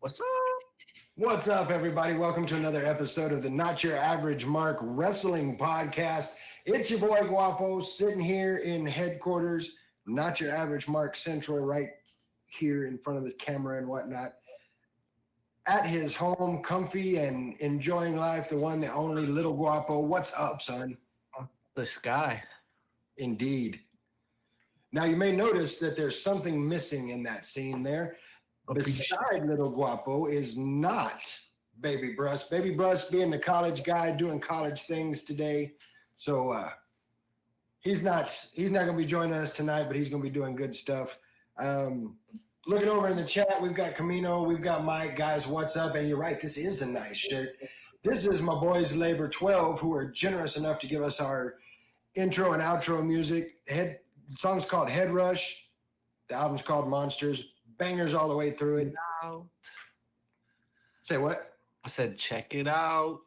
What's up? What's up, everybody? Welcome to another episode of the Not Your Average Mark Wrestling Podcast. It's your boy Guapo sitting here in headquarters, Not Your Average Mark Central, right here in front of the camera and whatnot. At his home, comfy and enjoying life, the one, the only Little Guapo. What's up, son? The sky. Indeed. Now, you may notice that there's something missing in that scene there. Beside Little Guapo is not Baby Bruss. Baby Bruss being the college guy doing college things today. So he's not going to be joining us tonight, but he's going to be doing good stuff. Looking over in the chat, we've got Camino, we've got Mike. Guys, what's up? And you're right, this is a nice shirt. This is my boys Labor 12, who are generous enough to give us our intro and outro music. The song's called Head Rush. The album's called Monsters. Bangers all the way through it. Out. Say what? I said, check it out.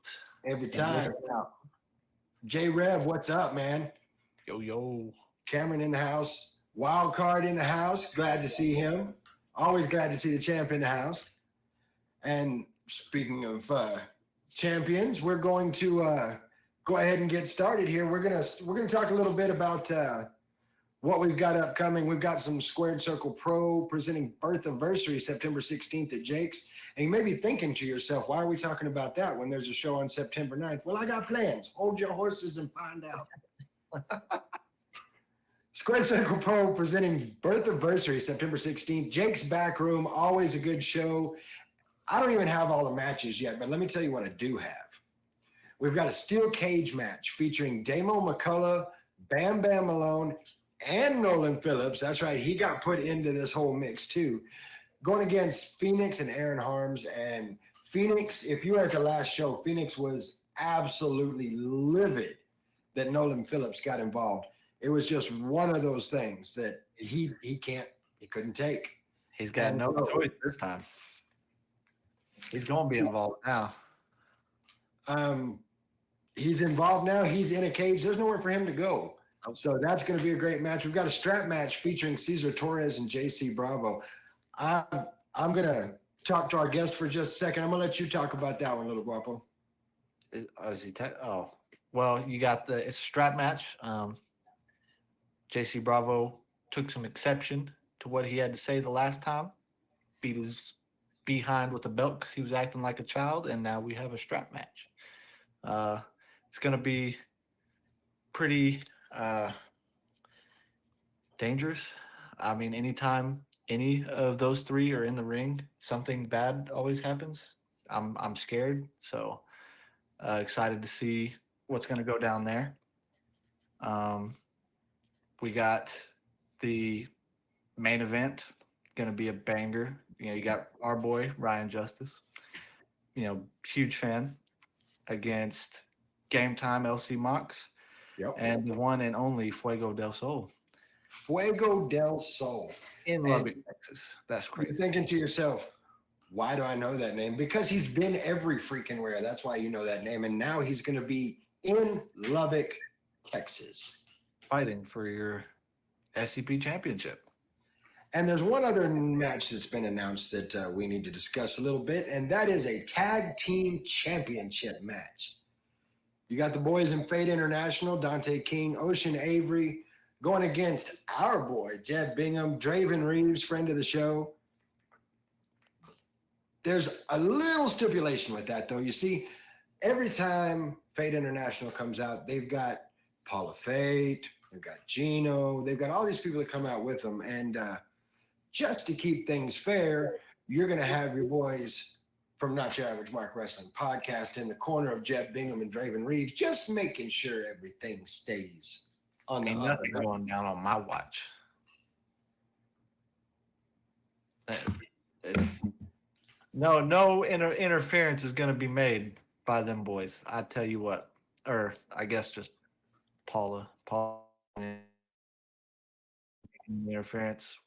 Every time. J Rev, what's up, man? Yo. Cameron in the house. Wild Card in the house. Glad to see him. Always glad to see the champ in the house. And speaking of champions, we're going to go ahead and get started here. We're gonna talk a little bit about what we've got upcoming. We've got some Squared Circle Pro presenting Birthiversary September 16th at Jake's. And you may be thinking to yourself, why are we talking about that when there's a show on September 9th? Well, I got plans. Hold your horses and find out. Squared Circle Pro presenting Birthiversary September 16th. Jake's Back Room, always a good show. I don't even have all the matches yet, but let me tell you what I do have. We've got a steel cage match featuring Damo McCullough, Bam Bam Malone, and Nolan Phillips. That's right. He got put into this whole mix too. Going against Phoenix and Aaron Harms. And Phoenix, if you were at the last show, Phoenix was absolutely livid that Nolan Phillips got involved. It was just one of those things that he couldn't take. He's got no choice this time. He's going to be involved now. He's involved now. He's in a cage. There's nowhere for him to go. So that's going to be a great match. We've got a strap match featuring Cesar Torres and JC Bravo. I'm going to talk to our guest for just a second. I'm going to let you talk about that one, Little Guapo. Well, you got it's a strap match. JC Bravo took some exception to what he had to say the last time. Beat his behind with the belt because he was acting like a child, and now we have a strap match. It's going to be pretty dangerous. I mean, anytime any of those three are in the ring, something bad always happens. I'm scared, so excited to see what's going to go down there. We got the main event, going to be a banger. You got our boy Ryan Justice, huge fan, against Game Time LC Mox. Yep. And the one and only Fuego del Sol. Fuego del Sol. In Lubbock, Texas. That's crazy. You're thinking to yourself, why do I know that name? Because he's been every freaking where. That's why you know that name. And now he's going to be in Lubbock, Texas. Fighting for your SCP championship. And there's one other match that's been announced that we need to discuss a little bit, and that is a tag team championship match. You got the boys in Fate International, Dante King, Ocean Avery, going against our boy, Jed Bingham, Draven Reeves, friend of the show. There's a little stipulation with that, though. You see, every time Fate International comes out, they've got Paula Fate, they've got Gino, they've got all these people that come out with them. And just to keep things fair, you're going to have your boys from Not Your Average Mark Wrestling Podcast in the corner of Jeb Bingham and Draven Reeves, just making sure everything stays on the nothing going down on my watch. No interference is going to be made by them boys. I tell you what, or I guess just Paula interference.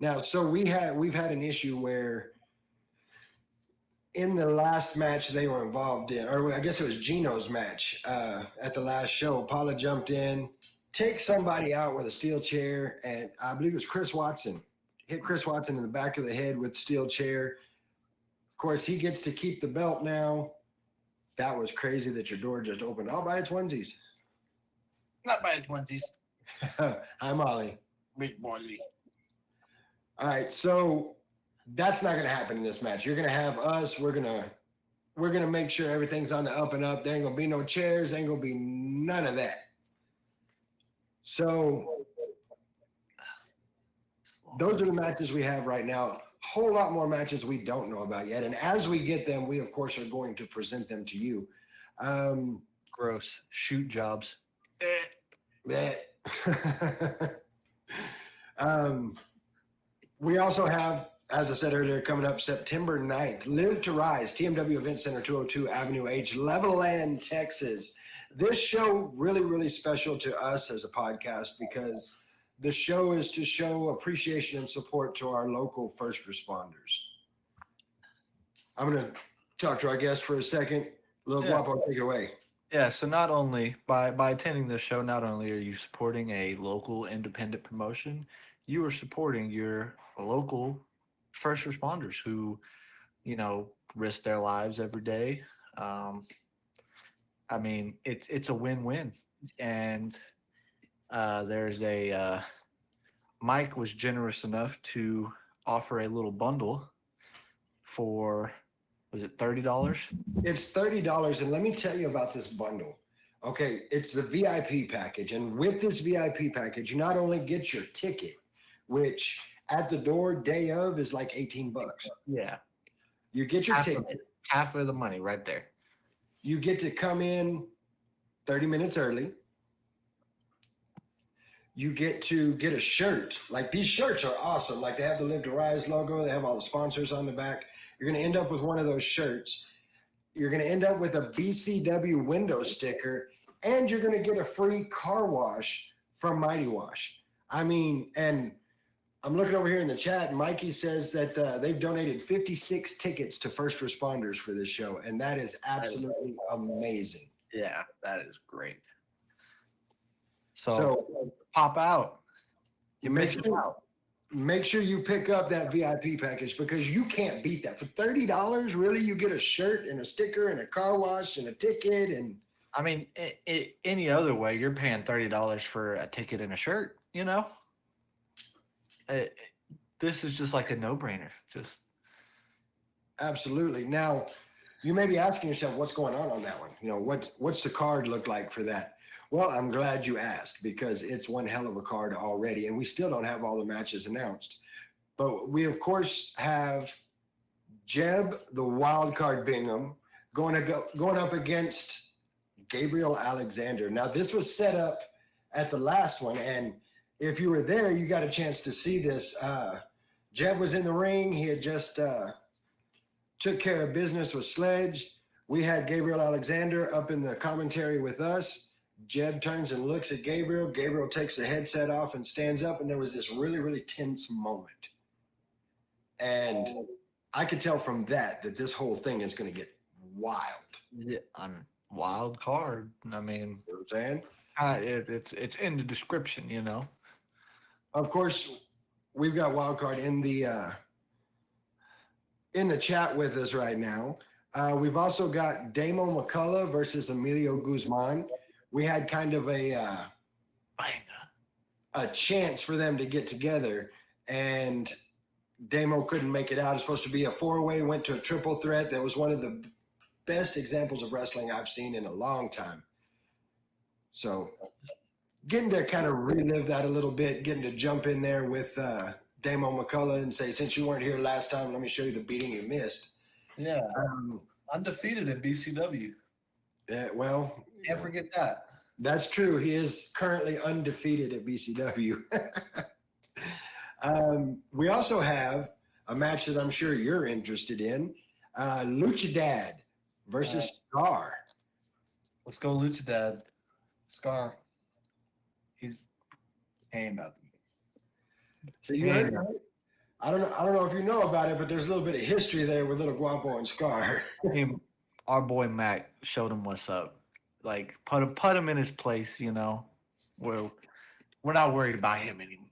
Now, so we've had an issue where in the last match they were involved in, or I guess it was Gino's match at the last show, Paula jumped in, takes somebody out with a steel chair, and I believe it was Chris Watson. Hit Chris Watson in the back of the head with steel chair. Of course, he gets to keep the belt now. That was crazy that your door just opened all by its onesies. Not by his onesies. Hi, Molly. Big Molly. All right, so that's not going to happen in this match. You're going to have us. We're gonna make sure everything's on the up and up. There ain't gonna be no chairs. Ain't gonna be none of that. So those are the matches we have right now. A whole lot more matches we don't know about yet. And as we get them, we of course are going to present them to you. Gross. Shoot jobs. Bleh. We also have, as I said earlier, coming up September 9th, Live to Rise, TMW Event Center, 202 Avenue H, Levelland, Texas. This show really, really special to us as a podcast because the show is to show appreciation and support to our local first responders. I'm going to talk to our guest for a second. Little Guapo, take it away. Yeah, so not only by attending this show, not only are you supporting a local independent promotion, you are supporting your local first responders who, risk their lives every day. I mean, it's a win-win, and there's a Mike was generous enough to offer a little bundle for, was it $30? It's $30, and let me tell you about this bundle. Okay, it's the VIP package, and with this VIP package, you not only get your ticket, which at the door day of is like $18. Yeah, You get your ticket. Half of the money right there. You get to come in 30 minutes early. You get to get a shirt. Like, these shirts are awesome. Like, they have the Live to Rise logo. They have all the sponsors on the back. You're going to end up with one of those shirts. You're going to end up with a BCW window sticker, and you're going to get a free car wash from Mighty Wash. I mean, and I'm looking over here in the chat, and Mikey says that they've donated 56 tickets to first responders for this show, and that is absolutely amazing. Yeah, that is great. So pop out. You miss it out. Make sure you pick up that VIP package because you can't beat that. For $30, really, you get a shirt and a sticker and a car wash and a ticket. And I mean, any other way, you're paying $30 for a ticket and a shirt, This is just like a no-brainer. Just absolutely. Now, you may be asking yourself, what's going on that one? What's the card look like for that? Well, I'm glad you asked because it's one hell of a card already, and we still don't have all the matches announced. But we, of course, have Jeb, the wild card Bingham, going up against Gabriel Alexander. Now, this was set up at the last one, and if you were there, you got a chance to see this. Jeb was in the ring. He had just took care of business with Sledge. We had Gabriel Alexander up in the commentary with us. Jeb turns and looks at Gabriel. Gabriel takes the headset off and stands up, and there was this really, really tense moment. And I could tell from that this whole thing is going to get wild. Yeah, wild card. I mean, You know what I'm saying? it's in the description, Of course, we've got Wildcard in the chat with us right now. We've also got Damo McCullough versus Emilio Guzman. We had kind of a chance for them to get together, and Damo couldn't make it out. It's supposed to be a four-way, went to a triple threat. That was one of the best examples of wrestling I've seen in a long time. So getting to kind of relive that a little bit, getting to jump in there with Damo McCullough and say, since you weren't here last time, let me show you the beating you missed. Yeah. Undefeated in BCW. Yeah, well. Can't forget that. That's true. He is currently undefeated at BCW. We also have a match that I'm sure you're interested in. Luchadad versus Scar. Let's go Luchadad. Scar. He's ain't nothing. So you heard, I don't know if you know about it, but there's a little bit of history there with Little Guapo and Scar. Our boy Mac showed him what's up. Like put him in his place, We're not worried about him anymore.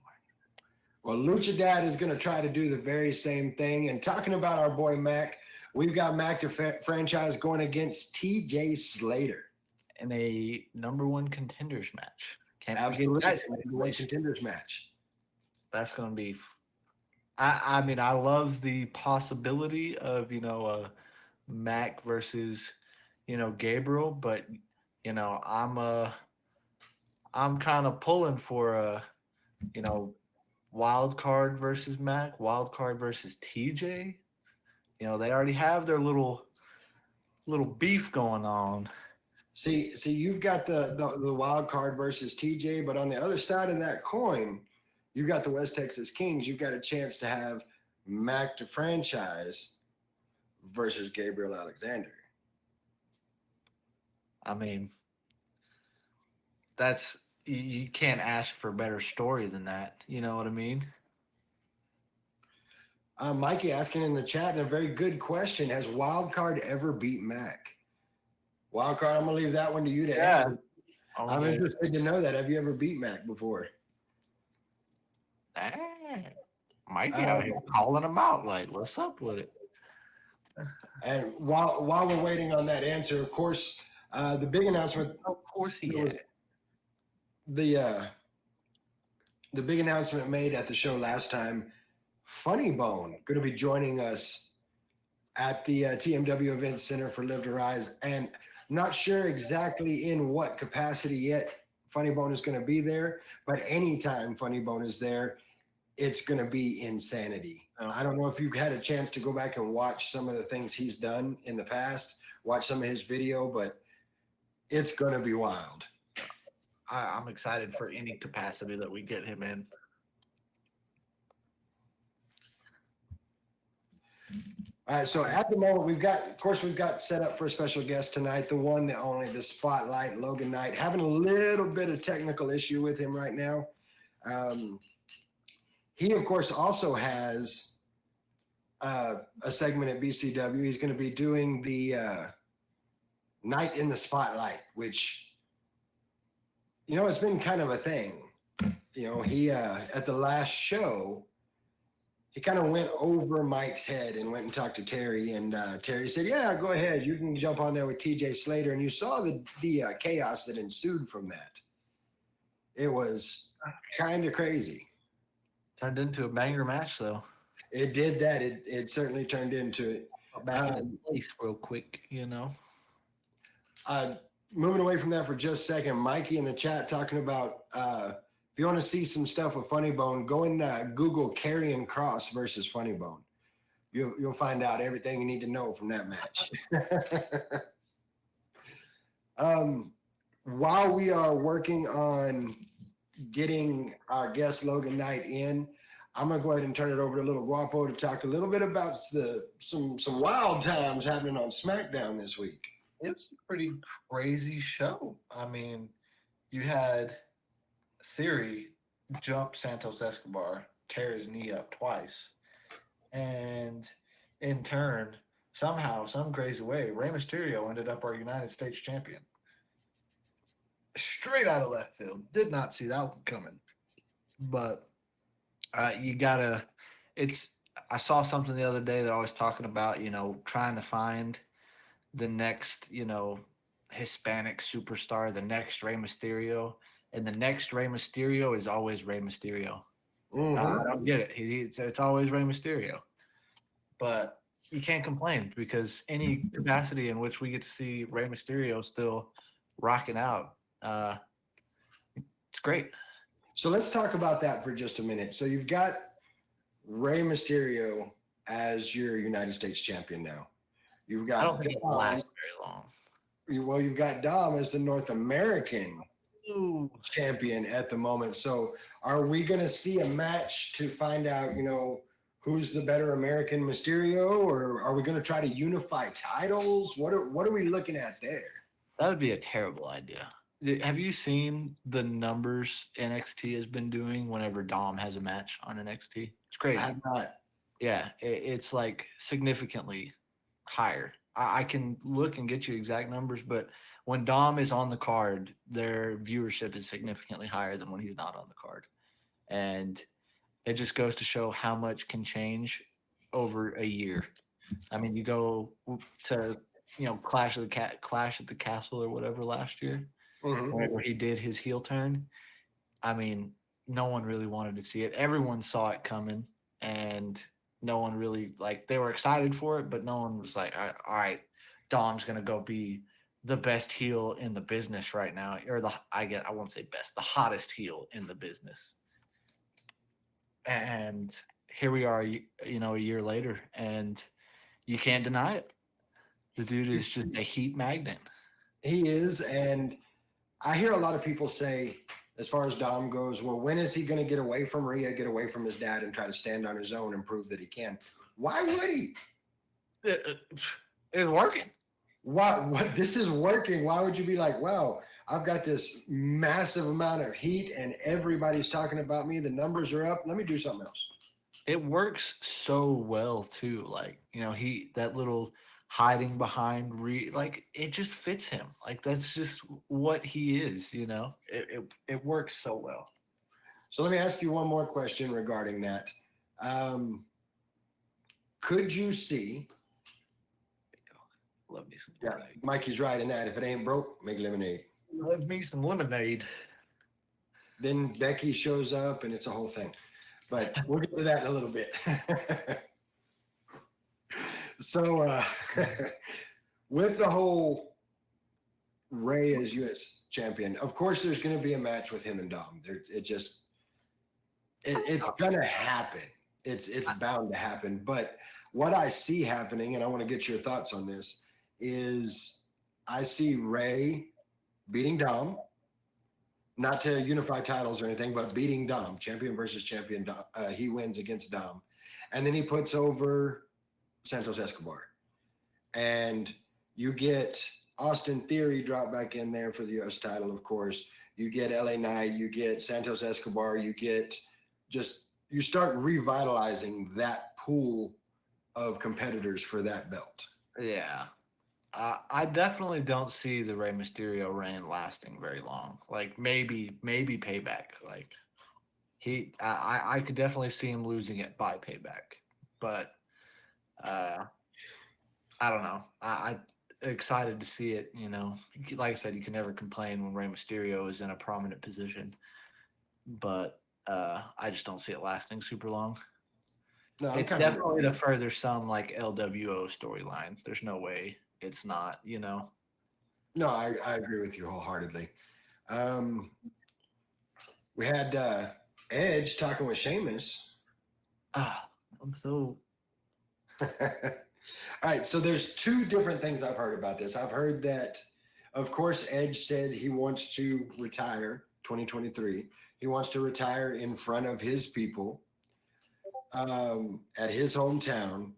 Well, Luchadad is going to try to do the very same thing. And talking about our boy Mac, We've got Mac to franchise going against TJ Slater. in a number one contenders match. Can't Absolutely. forget that Number one contenders match. That's going to be. I mean, I love the possibility of Mac versus Gabriel, but I'm kind of pulling for a you know wild card versus Mac, wild card versus TJ. They already have their little beef going on. See, you've got the wild card versus TJ, but on the other side of that coin, you've got the West Texas Kings. You've got a chance to have Mac to franchise versus Gabriel Alexander. I mean, that's you can't ask for a better story than that. You know what I mean? Mikey asking in the chat, and a very good question: has Wildcard ever beat Mac? Wildcard, I'm gonna leave that one to you to answer. I'm interested to know that. Have you ever beat Mac before? Mikey out here calling him out. Like, what's up with it? And while we're waiting on that answer, of course, the big announcement. Of course he is. The big announcement made at the show last time. Funny Bone going to be joining us at the TMW Event Center for Live to Rise, and not sure exactly in what capacity yet Funny Bone is going to be there, but anytime Funny Bone is there, it's going to be insanity. Oh. I don't know if you've had a chance to go back and watch some of the things he's done in the past, watch some of his video, but it's going to be wild. I'm excited for any capacity that we get him in. All right, so at the moment we've got set up for a special guest tonight, the one, the only, the spotlight, Logan Knight, having a little bit of technical issue with him right now. He, of course, also has a segment at BCW. He's going to be doing the Night in the Spotlight, which, it's been kind of a thing. He at the last show, he kind of went over Mike's head and went and talked to Terry, and Terry said, "Yeah, go ahead. You can jump on there with TJ Slater." And you saw the chaos that ensued from that. It was kind of crazy. Turned into a banger match, though. It did that. It certainly turned into it. Back in place real quick, Moving away from that for just a second, Mikey in the chat talking about if you want to see some stuff with Funny Bone, go and Google Karrion Kross versus Funny Bone. You'll find out everything you need to know from that match. While we are working on getting our guest Logan Knight in, I'm gonna go ahead and turn it over to Little Guapo to talk a little bit about some wild times happening on SmackDown this week. It was a pretty crazy show. I mean, you had Theory jump Santos Escobar, tear his knee up twice, and in turn, somehow, some crazy way, Rey Mysterio ended up our United States champion. Straight out of left field. Did not see that one coming. But you gotta. I saw something the other day that I was talking about. Trying to find the next, Hispanic superstar, the next Rey Mysterio. And the next Rey Mysterio is always Rey Mysterio. Mm-hmm. I don't get it. It's always Rey Mysterio. But you can't complain because any capacity in which we get to see Rey Mysterio still rocking out, it's great. So let's talk about that for just a minute. So you've got Rey Mysterio as your United States champion now. You've got I don't think it will last very long. Well, you've got Dom as the North American champion at the moment. So are we going to see a match to find out, who's the better American Mysterio, or are we going to try to unify titles? What are we looking at there? That would be a terrible idea. Have you seen the numbers NXT has been doing whenever Dom has a match on NXT? It's crazy. I have not. Yeah, it's like significantly higher. I can look and get you exact numbers, but when Dom is on the card, their viewership is significantly higher than when he's not on the card. And it just goes to show how much can change over a year. I mean, you go to Clash at the Castle or whatever last year, Hmm. where he did his heel turn. I mean, no one really wanted to see it. Everyone saw it coming, and no one really like they were excited for it, but no one was like, all right, Dom's gonna go be the best heel in the business right now, or I won't say best, the hottest heel in the business. And here we are, a year later, and you can't deny it. The dude is just a heat magnet. He is, and I hear a lot of people say, as far as Dom goes, well, when is he going to get away from Rhea, get away from his dad, and try to stand on his own and prove that he can? Why would he? It's working. Why? What? This is working. Why would you be like, wow, I've got this massive amount of heat, and everybody's talking about me. The numbers are up. Let me do something else. It works so well too. Like, he that little hiding behind like it just fits him. Like that's just what he is. It works so well. So let me ask you one more question regarding that. Um, could you see? Love me some Yeah, lemonade. Mikey's right in that. If it ain't broke, make lemonade. Love me some lemonade. Then Becky shows up, and it's a whole thing. But we'll get to that in a little bit. So, with the whole Ray as U.S. champion, of course, there's going to be a match with him and Dom. It's going to happen. It's bound to happen. But what I see happening, and I want to get your thoughts on this, is I see Ray beating Dom, not to unify titles or anything, but beating Dom, champion versus champion. Dom, he wins against Dom, and then he puts over Santos Escobar, and you get Austin Theory drop back in there for the U.S. title, of course. You get LA Knight, you get Santos Escobar, you start revitalizing that pool of competitors for that belt. Yeah. I definitely don't see the Rey Mysterio reign lasting very long. Like maybe payback. Like I could definitely see him losing it by payback. But uh I don't know. I excited to see it. Like I said, you can never complain when Rey Mysterio is in a prominent position, but I just don't see it lasting super long. No, I'm It's kind of definitely to further some like LWO storyline. There's no way it's not. no, I agree with you wholeheartedly. Um, we had Edge talking with Sheamus. Ah, I'm so All right, so there's two different things I've heard about this. I've heard that, of course, Edge said he wants to retire 2023. He wants to retire in front of his people at his hometown.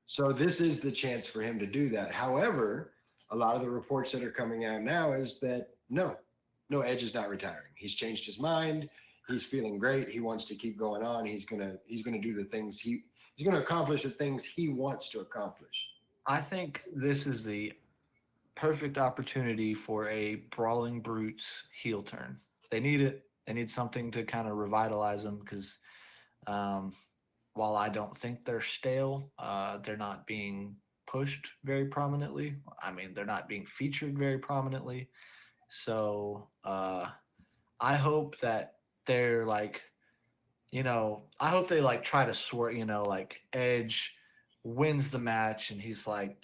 So this is the chance for him to do that. However, a lot of the reports that are coming out now is that no, Edge is not retiring. He's changed his mind. He's feeling great. He wants to keep going on. He's gonna do the things he's gonna accomplish the things he wants to accomplish. I think this is the perfect opportunity for a Brawling Brutes heel turn. They need it. They need something to kind of revitalize them because um, while I don't think they're stale, they're not being pushed very prominently. I mean, they're not being featured very prominently. So I hope that they're like, I hope they like try to sort, like Edge wins the match and he's like,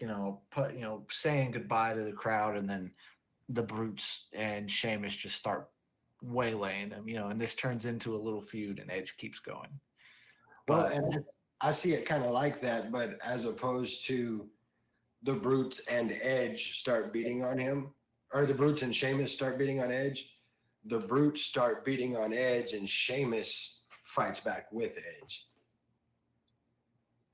saying goodbye to the crowd, and then the Brutes and Sheamus just start waylaying him, and this turns into a little feud and Edge keeps going. Well, But and I see it kind of like that, but as opposed to the Brutes and Edge start beating on him, or the Brutes and Sheamus start beating on Edge, the Brutes start beating on Edge, and Sheamus fights back with Edge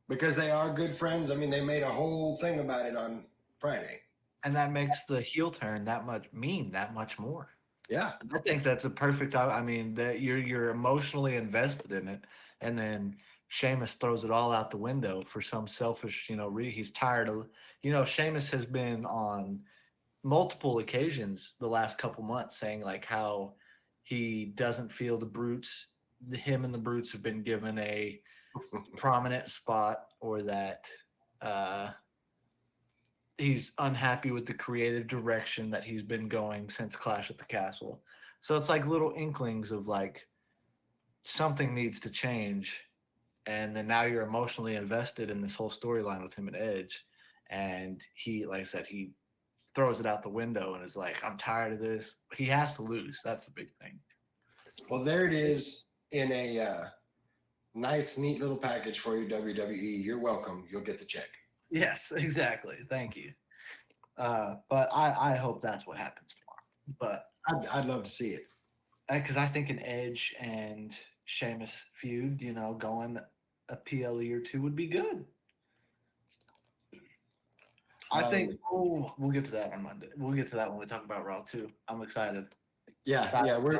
because they are good friends. I mean, they made a whole thing about it on Friday. and that makes the heel turn that much more. Yeah. I think that's a perfect. I mean, that you're emotionally invested in it, and then Sheamus throws it all out the window for some selfish, he's tired of, Sheamus has been on multiple occasions the last couple months saying like how he doesn't feel him and the Brutes have been given a prominent spot, or that Uh, he's unhappy with the creative direction that he's been going since Clash at the Castle. So it's like little inklings of like something needs to change, and then now you're emotionally invested in this whole storyline with him and Edge, and he, like I said, he throws it out the window and is like, "I'm tired of this." He has to lose. That's the big thing. Well, there it is in a nice, neat little package for you, WWE. You're welcome. You'll get the check. Yes, exactly. Thank you. But I hope that's what happens tomorrow. But I'd love to see it. because I think an Edge and Sheamus feud, going a PLE or two would be good. I think we'll get to that on Monday. We'll get to that when we talk about Raw too. I'm excited. Yeah, we're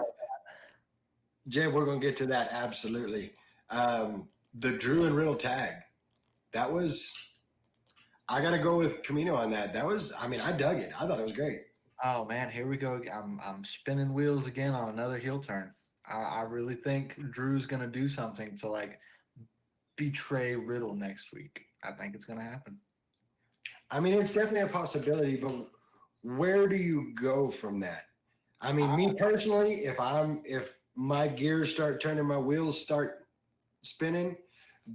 gonna get to that absolutely. The Drew and Riddle tag, that was. I gotta go with Camino on that. That was, I mean, I dug it. I thought it was great. Oh man, here we go. I'm spinning wheels again on another heel turn. I really think Drew's gonna do something to like betray Riddle next week. I think it's gonna happen. I mean, it's definitely a possibility, but where do you go from that? I mean, me personally, if my gears start turning, my wheels start spinning,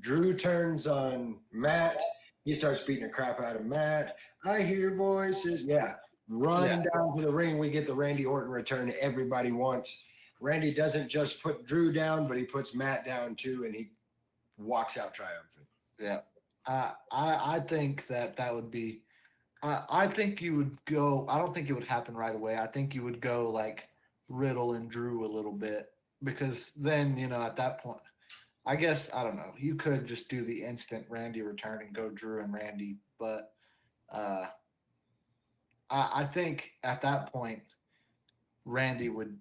Drew turns on Matt. He starts beating the crap out of Matt. I hear voices. Yeah. Run down to the ring. We get the Randy Orton return everybody wants. Randy doesn't just put Drew down, but he puts Matt down too, and he walks out triumphant. Yeah. I think that would be. I think you would go. I don't think it would happen right away. I think you would go like Riddle and Drew a little bit, because then at that point, I guess I don't know. You could just do the instant Randy return and go Drew and Randy, but I think at that point Randy would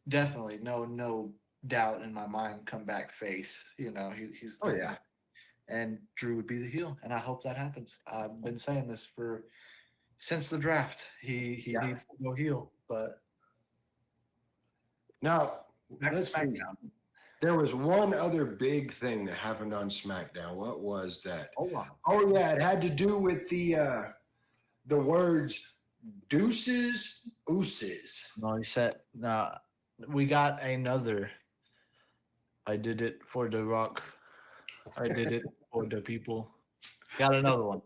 definitely, no doubt in my mind, come back face. He's Oh yeah. And Drew would be the heel, and I hope that happens. I've been saying this since the draft. He needs to go heel, but now let's see. There was one other big thing that happened on SmackDown. What was that? Oh wow. Oh yeah, it had to do with the words deuces, ooses. No, he said, "Nah, we got another. I did it for the Rock. I did it for the people. Got another one.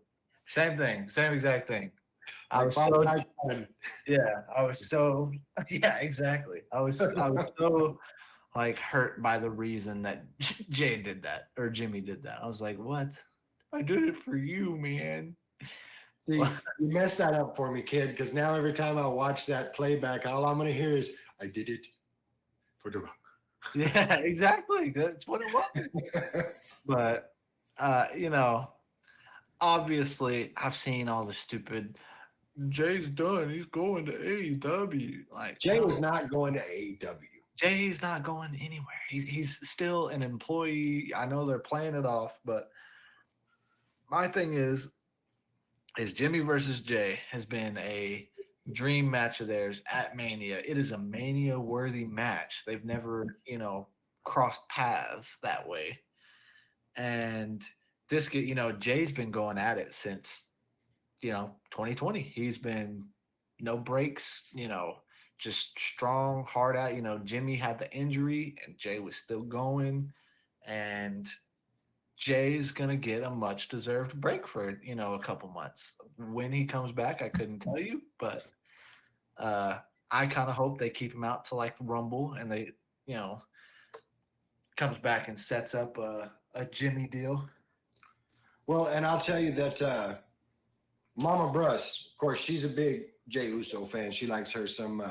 Same thing, same exact thing. I was so yeah, exactly. I was so like hurt by the reason that Jay did that or Jimmy did that. I was like, what? I did it for you, man. See, you messed that up for me, kid, because now every time I watch that playback, all I'm going to hear is, I did it for the Rock. Yeah, exactly. That's what it was. But, obviously I've seen all the stupid, Jay's done. He's going to AEW. Like, Jay is not going to AEW. Jay's not going anywhere. He's still an employee. I know they're playing it off, but my thing is Jimmy versus Jay has been a dream match of theirs at Mania. It is a Mania-worthy match. They've never, crossed paths that way. And this, Jay's been going at it since, 2020. He's been no breaks, just strong, hard out. Jimmy had the injury and Jay was still going. And Jay's going to get a much deserved break for, a couple months. When he comes back, I couldn't tell you, but I kind of hope they keep him out to like Rumble and they, comes back and sets up a Jimmy deal. Well, and I'll tell you that Mama Bruss, of course, she's a big Jey Uso fan. She likes her some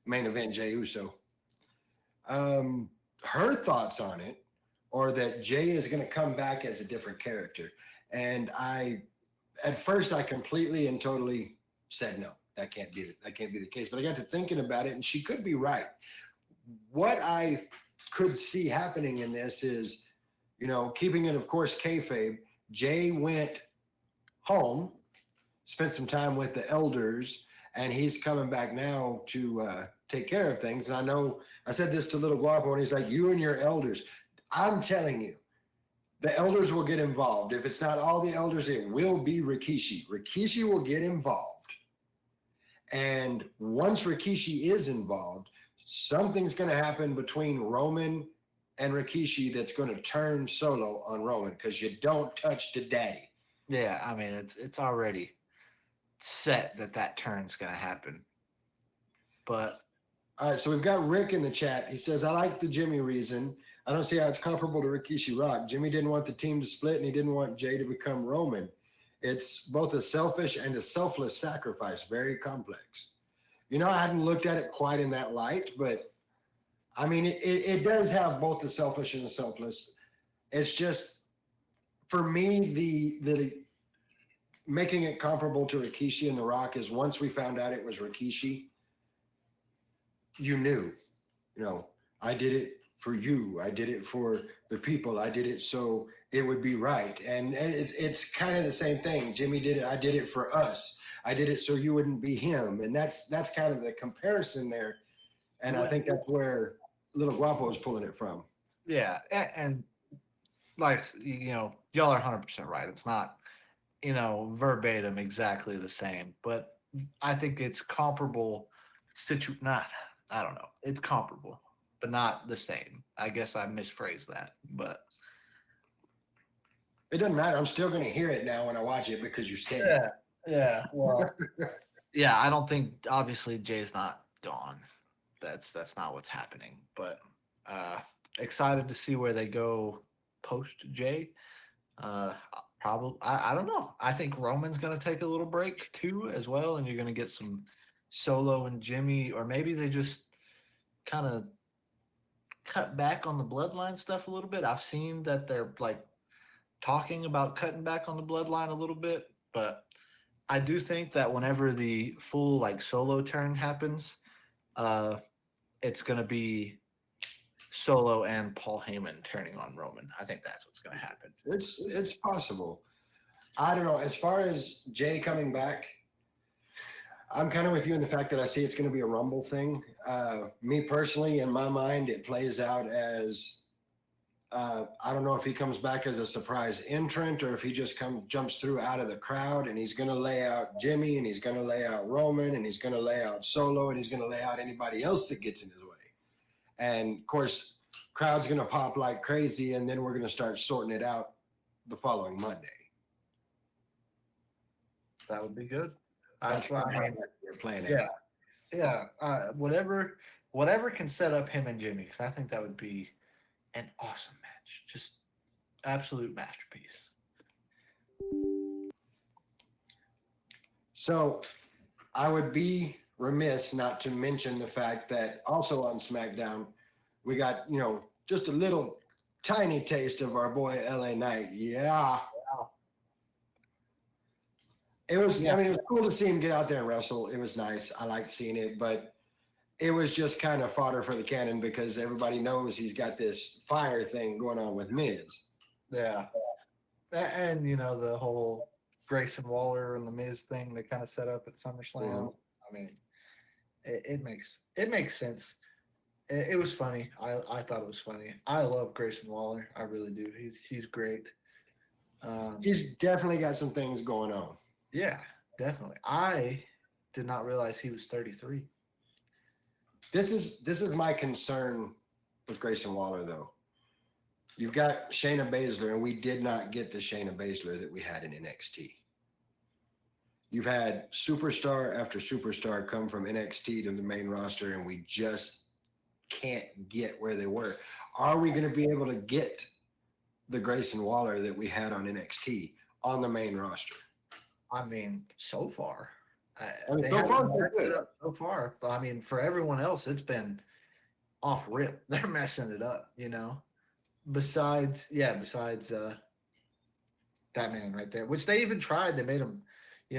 main event Jey Uso. Her thoughts on it are that Jay is going to come back as a different character. And at first I completely and totally said, no, that can't be the case. But I got to thinking about it and she could be right. What I could see happening in this is, keeping it, of course, kayfabe, Jay went home, spent some time with the elders, and he's coming back now to take care of things. And I know I said this to Little Guapo, and he's like, you and your elders. I'm telling you, the elders will get involved. If it's not all the elders, it will be Rikishi. Rikishi will get involved. And once Rikishi is involved, something's going to happen between Roman and Rikishi that's going to turn solo on Roman because you don't touch the daddy. Yeah, I mean it's already set that that turn's gonna happen. But All right, so we've got Rick in the chat. He says, I like the Jimmy reason. I don't see how it's comparable to Rikishi Rock. Jimmy didn't want the team to split and he didn't want Jay to become Roman. It's both a selfish and a selfless sacrifice, very complex. You know, I hadn't looked at it quite in that light, but I mean, it does have both the selfish and the selfless. It's just, for me, the making it comparable to Rikishi and The Rock is once we found out it was Rikishi, you knew, I did it for you. I did it for the people. I did it so it would be right. And it's kind of the same thing. Jimmy did it. I did it for us. I did it so you wouldn't be him. And that's kind of the comparison there. And I think that's where Little Guapo is pulling it from. yeah, and like y'all are 100% right. It's not verbatim exactly the same, but I think it's comparable. Not, I don't know. It's comparable, but not the same. I guess I misphrased that, but It doesn't matter. I'm still going to hear it now when I watch it because you said it. yeah. Well, yeah. I don't think obviously Jay's not gone. That's not what's happening. But excited to see where they go post Jay. Probably I don't know. I think Roman's gonna take a little break too as well, and you're gonna get some Solo and Jimmy, or maybe they just kind of cut back on the bloodline stuff a little bit. I've seen that they're like talking about cutting back on the bloodline a little bit, but I do think that whenever the full like Solo turn happens, it's gonna be Solo and Paul Heyman turning on Roman. I think that's what's gonna happen. It's possible. I don't know. As far as Jay coming back, I'm kind of with you in the fact that I see it's going to be a Rumble thing. Me personally, in my mind, it plays out as I don't know if he comes back as a surprise entrant or if he just jumps through out of the crowd and he's going to lay out Jimmy and he's going to lay out Roman and he's going to lay out Solo and he's going to lay out anybody else that gets in his way. And of course, crowd's going to pop like crazy and then we're going to start sorting it out the following Monday. That would be good. That's why we're playing it. Yeah. Whatever can set up him and Jimmy, because I think that would be an awesome match. Just absolute masterpiece. So I would be remiss not to mention the fact that also on SmackDown, we got, just a little tiny taste of our boy LA Knight. Yeah. It was, it was cool to see him get out there and wrestle. It was nice. I liked seeing it, but it was just kind of fodder for the cannon because everybody knows he's got this fire thing going on with Miz. Yeah. And, the whole Grayson Waller and the Miz thing they kind of set up at SummerSlam. Mm-hmm. I mean, it makes sense. It was funny. I thought it was funny. I love Grayson Waller. I really do. He's great. He's definitely got some things going on. Yeah, definitely. I did not realize he was 33. This is my concern with Grayson Waller, though. You've got Shayna Baszler, and we did not get the Shayna Baszler that we had in NXT. You've had superstar after superstar come from NXT to the main roster, and we just can't get where they were. Are we going to be able to get the Grayson Waller that we had on NXT on the main roster? I mean, so far. So far. But I mean, for everyone else, it's been off rip. They're messing it up, Besides that man right there, which they even tried. They made him, he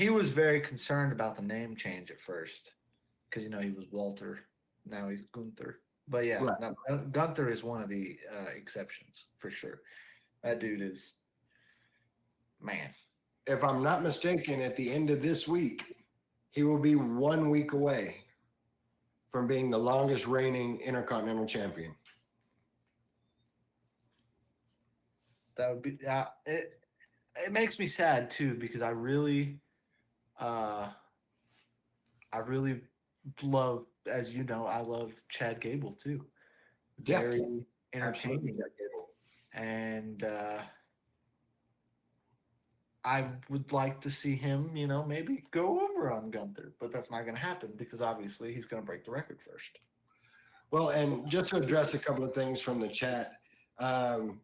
was very concerned about the name change at first because, he was Walter. Now he's Gunther. But yeah, right. No, Gunther is one of the exceptions for sure. That dude is, man. If I'm not mistaken, at the end of this week, he will be 1 week away from being the longest reigning Intercontinental Champion. That would be it makes me sad too because uh I really love, as you know, I love Chad Gable too. Yeah, Very absolutely. entertaining, Got Gable. and I would like to see him, maybe go over on Gunther, but that's not going to happen because obviously he's going to break the record first. Well, and just to address a couple of things from the chat, um,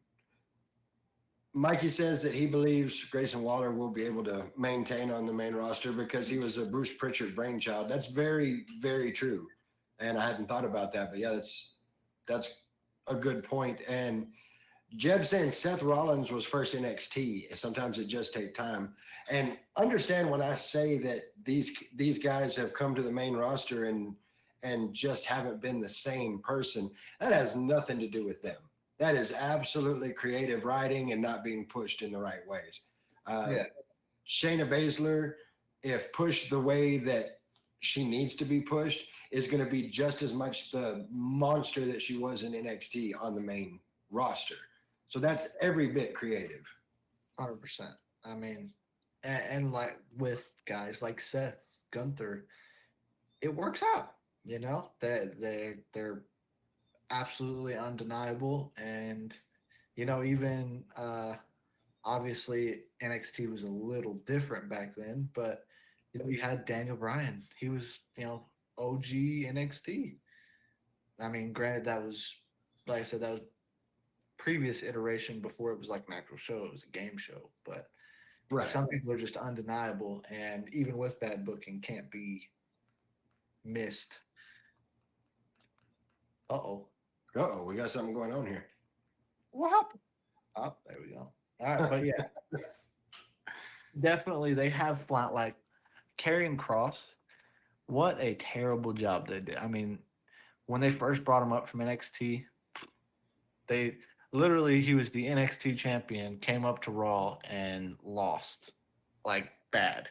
Mikey says that he believes Grayson Waller will be able to maintain on the main roster because he was a Bruce Pritchard brainchild. That's very, very true. And I hadn't thought about that, but yeah, that's a good point. And Jeb saying Seth Rollins was first NXT. Sometimes it just takes time. And understand when I say that these guys have come to the main roster and just haven't been the same person. That has nothing to do with them. That is absolutely creative writing and not being pushed in the right ways. Yeah. Shayna Baszler, if pushed the way that she needs to be pushed, is going to be just as much the monster that she was in NXT on the main roster. So that's every bit creative. 100%. I mean, and like with guys like Seth, Gunther, it works out. That they're absolutely undeniable, and even obviously NXT was a little different back then, but you had Daniel Bryan. He was OG NXT. I mean, granted that was, like I said, that was previous iteration before it was like an actual show. It was a game show, but Right. some people are just undeniable, and even with bad booking, can't be missed. Uh-oh. Uh-oh, we got something going on here. What happened? Oh, there we go. All right, but yeah, definitely they have flat like Karrion Cross. What a terrible job they did. I mean, when they first brought him up from NXT, they literally he was the NXT champion, came up to Raw and lost like bad.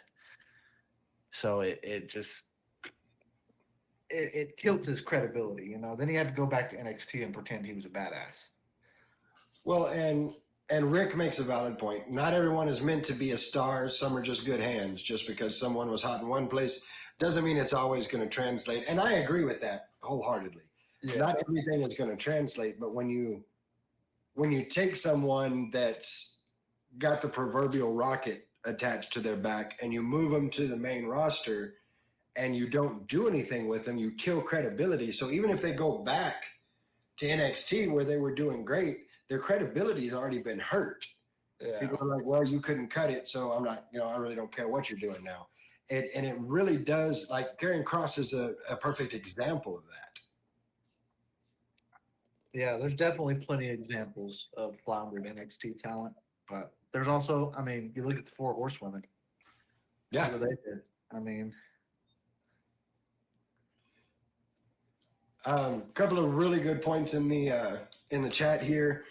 So it just it killed his credibility. Then he had to go back to NXT and pretend he was a badass. Well, and Rick makes a valid point. Not everyone is meant to be a star. Some are just good hands. Just because someone was hot in one place doesn't mean it's always going to translate. And I agree with that wholeheartedly. Yeah. Not everything is going to translate, but when you take someone that's got the proverbial rocket attached to their back and you move them to the main roster and you don't do anything with them, you kill credibility. So even if they go back to NXT where they were doing great, their credibility has already been hurt. Yeah. People are like, well, you couldn't cut it, so I'm not, I really don't care what you're doing now. And it really does, like Karrion Cross is a perfect example of that. Yeah, there's definitely plenty of examples of floundered NXT talent, but there's also, I mean, you look at the Four Horsewomen. Yeah. What they did. I mean, couple of really good points in the chat here.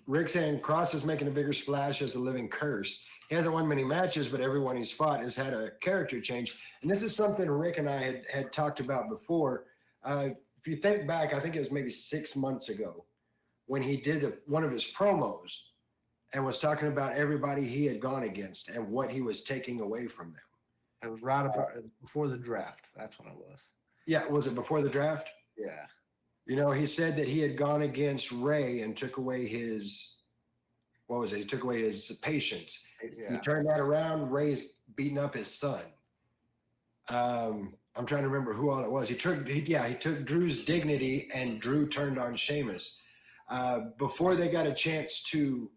Rick saying Cross is making a bigger splash as a living curse. He hasn't won many matches, but everyone he's fought has had a character change. And this is something Rick and I had talked about before. If you think back, I think it was maybe 6 months ago when he did one of his promos and was talking about everybody he had gone against and what he was taking away from them. it was right about before the draft. That's when it was. Yeah, was it before the draft? Yeah. He said that he had gone against Ray and took away his, what was it? He took away his patience. Yeah. He turned that around. Ray's beating up his son. I'm trying to remember who all it was. He took Drew's dignity, and Drew turned on Sheamus. Before they got a chance to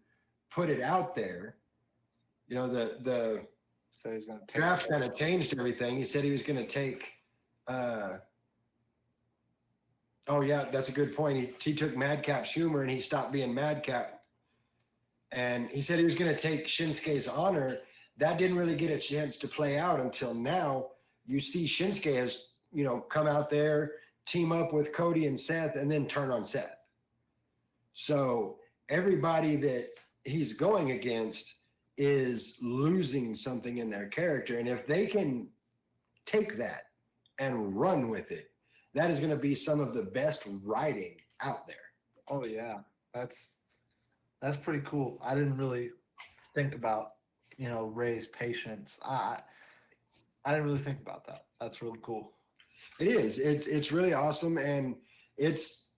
put it out there, the So he's going to draft kind of changed everything. He said he was going to take. Oh yeah, that's a good point. He took Madcap's humor and he stopped being Madcap. And he said he was going to take Shinsuke's honor. That didn't really get a chance to play out until now. You see Shinsuke has, come out there, team up with Cody and Seth, and then turn on Seth. So everybody that he's going against is losing something in their character. And if they can take that and run with it, that is going to be some of the best writing out there. Oh yeah, that's That's pretty cool. I didn't really think about, Ray's patience. I didn't really think about that. That's really cool. It is. It's really awesome, and it's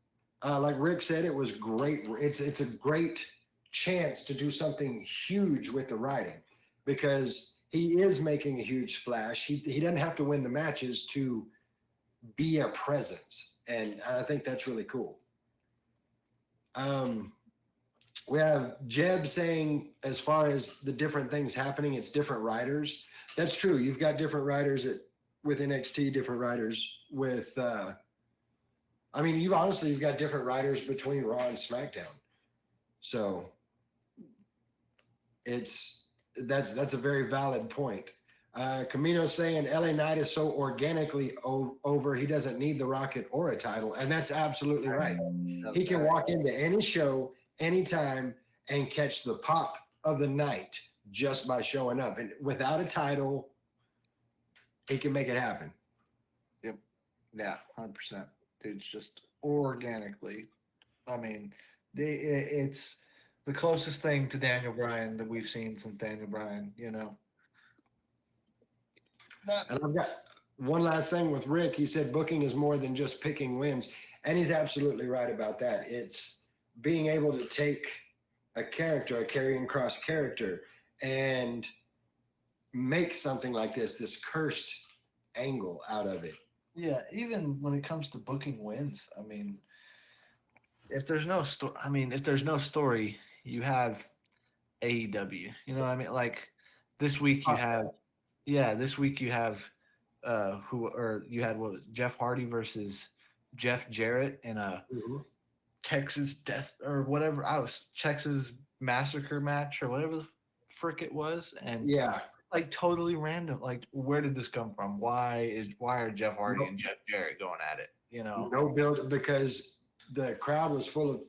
like Rick said, it was great. It's a great chance to do something huge with the writing because he is making a huge splash. He doesn't have to win the matches to be a presence, and I think that's really cool. Um, we have Jeb saying, as far as the different things happening, it's different writers. That's true. You've got different writers with NXT, different writers with. I mean, you've got different writers between Raw and SmackDown. So that's a very valid point. Camino saying LA Knight is so organically over, he doesn't need the Rocket or a title, and that's absolutely right. He can walk into any show anytime and catch the pop of the night just by showing up, and without a title, he can make it happen. Yep. Yeah, 100%. Dude's just organically. I mean, it's the closest thing to Daniel Bryan that we've seen since Daniel Bryan. But And I've got one last thing with Rick. He said booking is more than just picking wins. And he's absolutely right about that. It's being able to take a character, a carrying cross character, and make something like this cursed angle out of it. yeah, even when it comes to booking wins, I mean, if there's no story, if there's no story, you have AEW. You know what I mean? Like this week you have, yeah, this week you have, you had Jeff Hardy versus Jeff Jarrett in a Mhm. Texas Death or whatever. I was Texas Massacre match or whatever the frick it was, and Yeah. like totally random. Like, where did this come from? Why are Jeff Hardy No, and Jeff Jarrett going at it? no build because the crowd was full of,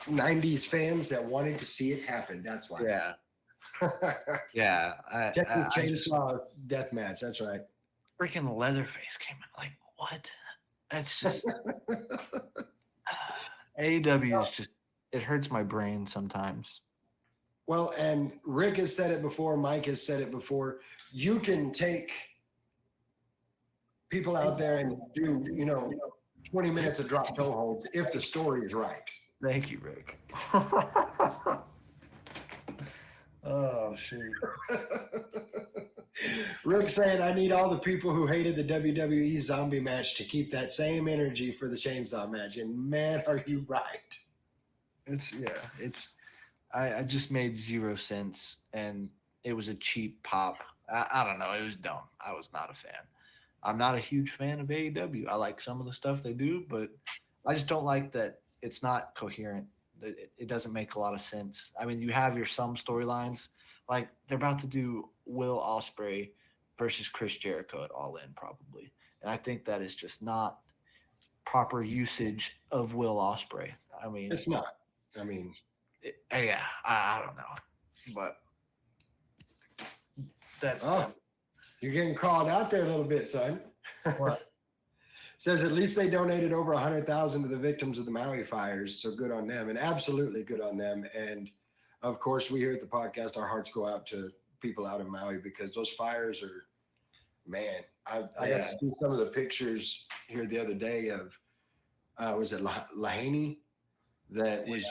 90s fans that wanted to see it happen. That's why. Yeah, yeah. Texas I just Chainsaw Death Match. That's right. freaking Leatherface came out. Like, what? That's just AEW is just it hurts my brain sometimes. Well, and Rick has said it before, Mike has said it before. You can take people out there and do, 20 minutes of drop toe holds if the story is right. Thank you, Rick. Oh shoot. Rick saying, I need all the people who hated the WWE zombie match to keep that same energy for the chainsaw match. And man, are you right. It's I just made 0 cents and it was a cheap pop. I don't know, it was dumb. I was not a fan. I'm not a huge fan of AEW. I like some of the stuff they do, but I just don't like that it's not coherent. It doesn't make a lot of sense. I mean, you have your some storylines, like they're about to do Will Ospreay versus Chris Jericho at All In probably, and I think that is just not proper usage of Will Ospreay. I mean, It's not. I mean, yeah, I don't know, but that's oh, you're getting called out there a little bit, son. what. Says at least they donated over 100,000 to the victims of the Maui fires, so good on them, and absolutely good on them. And of course, we here at the podcast, our hearts go out to people out in Maui because those fires are, man. I got Yeah. to see some of the pictures here the other day of, was it Lahaney? That was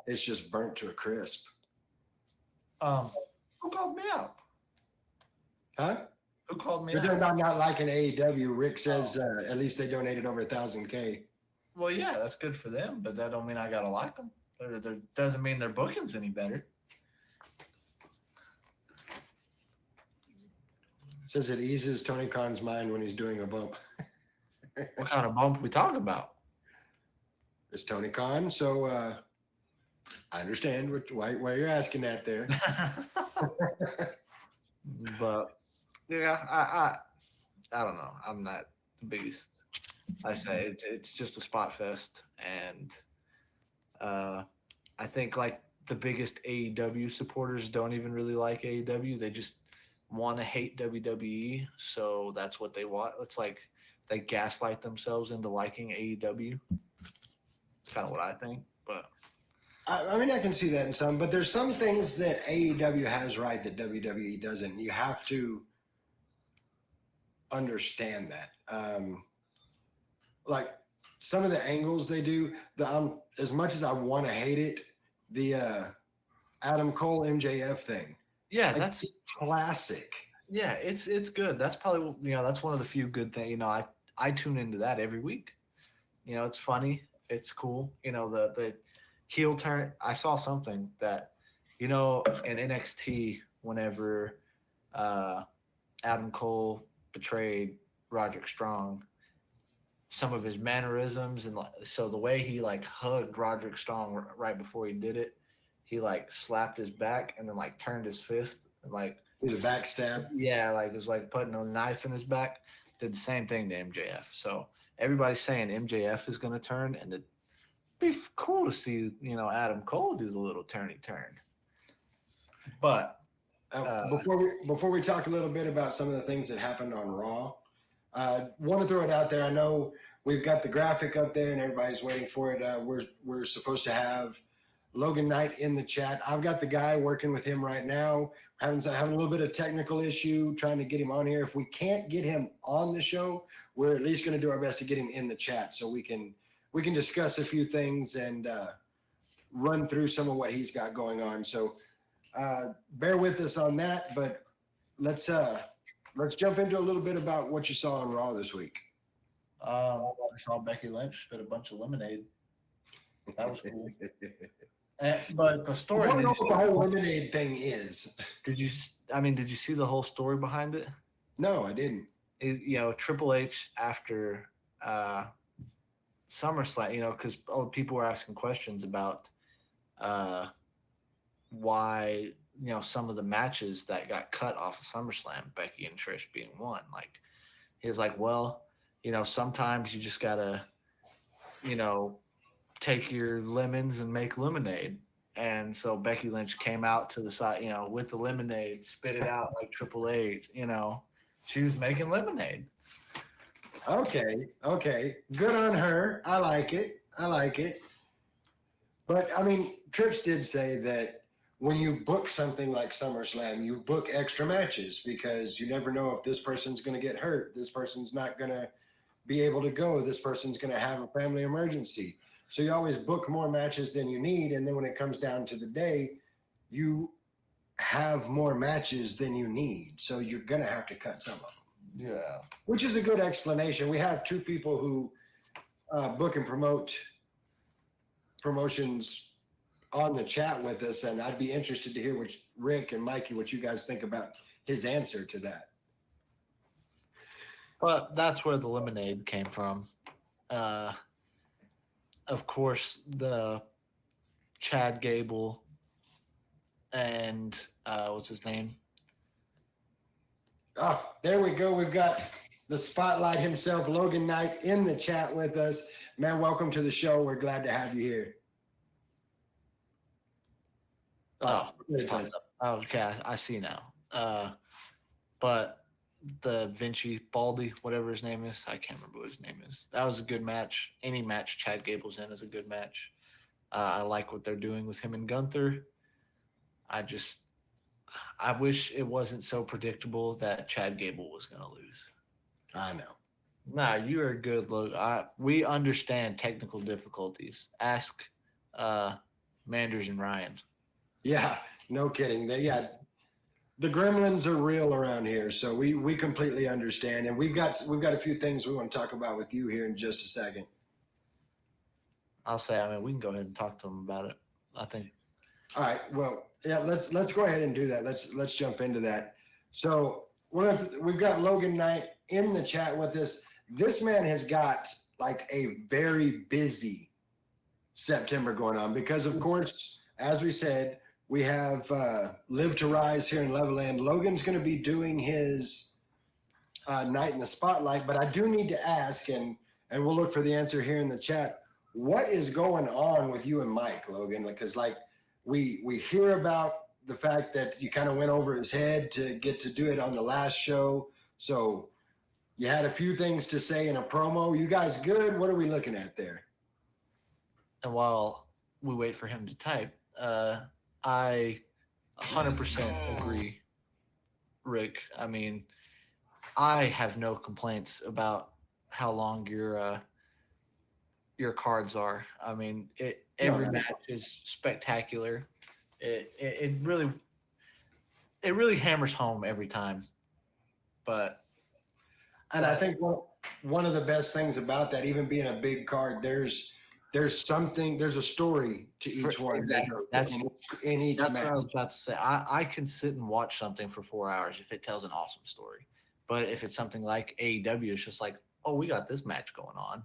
it's just burnt to a crisp. Who called me out? Huh? Who called me You're talking out? about not liking AEW. Rick says at least they donated over 1,000K. Well, yeah, that's good for them, but that don't mean I gotta like them. Doesn't mean their booking's any better. Says it eases Tony Khan's mind when he's doing a bump. What kind of bump we talking about? It's Tony Khan, so I understand why you're asking that there. But yeah, I don't know. I'm not the biggest. I say it's just a spot fest, and I think like the biggest AEW supporters don't even really like AEW. They just want to hate WWE, so that's what they want. It's like they gaslight themselves into liking AEW. It's kind of what I think, but I mean, I can see that in some, but there's some things that AEW has right that WWE doesn't. You have to understand that. Like some of the angles they do, as much as I want to hate it, the Adam Cole MJF thing, Yeah, like, that's it's classic. yeah, it's good. That's probably that's one of the few good things. I tune into that every week. It's funny, it's cool. The heel turn. I saw something that in NXT whenever uh, Adam Cole betrayed Roderick Strong, some of his mannerisms and so the way he like hugged Roderick Strong right before he did it, he like slapped his back and then like turned his fist and like He's a backstab. yeah, like it was like putting a knife in his back. Did the same thing to MJF. So everybody's saying MJF is going to turn, and it'd be cool to see Adam Cole do the little turny turn. But Before we talk a little bit about some of the things that happened on Raw, want to throw it out there. I know we've got the graphic up there, and everybody's waiting for it. We're supposed to have Logan Knight in the chat. I've got the guy working with him right now. Having a little bit of technical issue trying to get him on here. If we can't get him on the show, we're at least going to do our best to get him in the chat so we can discuss a few things and run through some of what he's got going on. So bear with us on that, but let's jump into a little bit about what you saw on Raw this week. I saw Becky Lynch spit a bunch of lemonade. That was cool. But the story. I don't know what the whole lemonade thing is. Did you see the whole story behind it? No, I didn't. Triple H after SummerSlam, because people were asking questions about why some of the matches that got cut off of SummerSlam, Becky and Trish being one. Like he was like, well, sometimes you just gotta, take your lemons and make lemonade. And so Becky Lynch came out to the side, with the lemonade, spit it out like Triple H, she was making lemonade. Okay. Good on her. I like it. But I mean, Trish did say that when you book something like SummerSlam, you book extra matches because you never know if this person's going to get hurt. This person's not going to be able to go. This person's going to have a family emergency. So you always book more matches than you need. And then when it comes down to the day, you have more matches than you need. So you're going to have to cut some of them. Yeah. Which is a good explanation. We have two people who book and promote promotions on the chat with us. And I'd be interested to hear Rick and Mikey, what you guys think about his answer to that. But that's where the lemonade came from. Of course, the Chad Gable and what's his name? Oh, there we go. We've got the spotlight himself, Logan Knight, in the chat with us. Man, welcome to the show. We're glad to have you here. Okay, I see now. But the Vinci Baldy, whatever his name is, I can't remember what his name is. That was a good match. Any match Chad Gable's in is a good match. I like what they're doing with him and Gunther. I wish it wasn't so predictable that Chad Gable was going to lose. I know. Nah, you are good. Look, we understand technical difficulties. Ask Manders and Ryan. Yeah, no kidding. The gremlins are real around here, so we completely understand. And we've got a few things we want to talk about with you here in just a second. I'll say, we can go ahead and talk to them about it. I think. All right. Well, yeah. Let's go ahead and do that. Let's jump into that. So we've got Logan Knight in the chat with us. This man has got like a very busy September going on because, of course, as we said, we have Live to Rise here in Levelland. Logan's going to be doing his night in the spotlight, but I do need to ask, and we'll look for the answer here in the chat. What is going on with you and Mike, Logan? Because we hear about the fact that you kind of went over his head to get to do it on the last show. So you had a few things to say in a promo. You guys good? What are we looking at there? And while we wait for him to type. I 100% agree, Rick. I mean, I have no complaints about how long your cards are. I mean, No, every no, no. match is spectacular. It really hammers home every time. But And I that think one of the best things about that, even being a big card, there's a story to for, each one exactly in each that's what match. I was about to say. I can sit and watch something for 4 hours if it tells an awesome story. But if it's something like AEW, it's just like, oh, we got this match going on.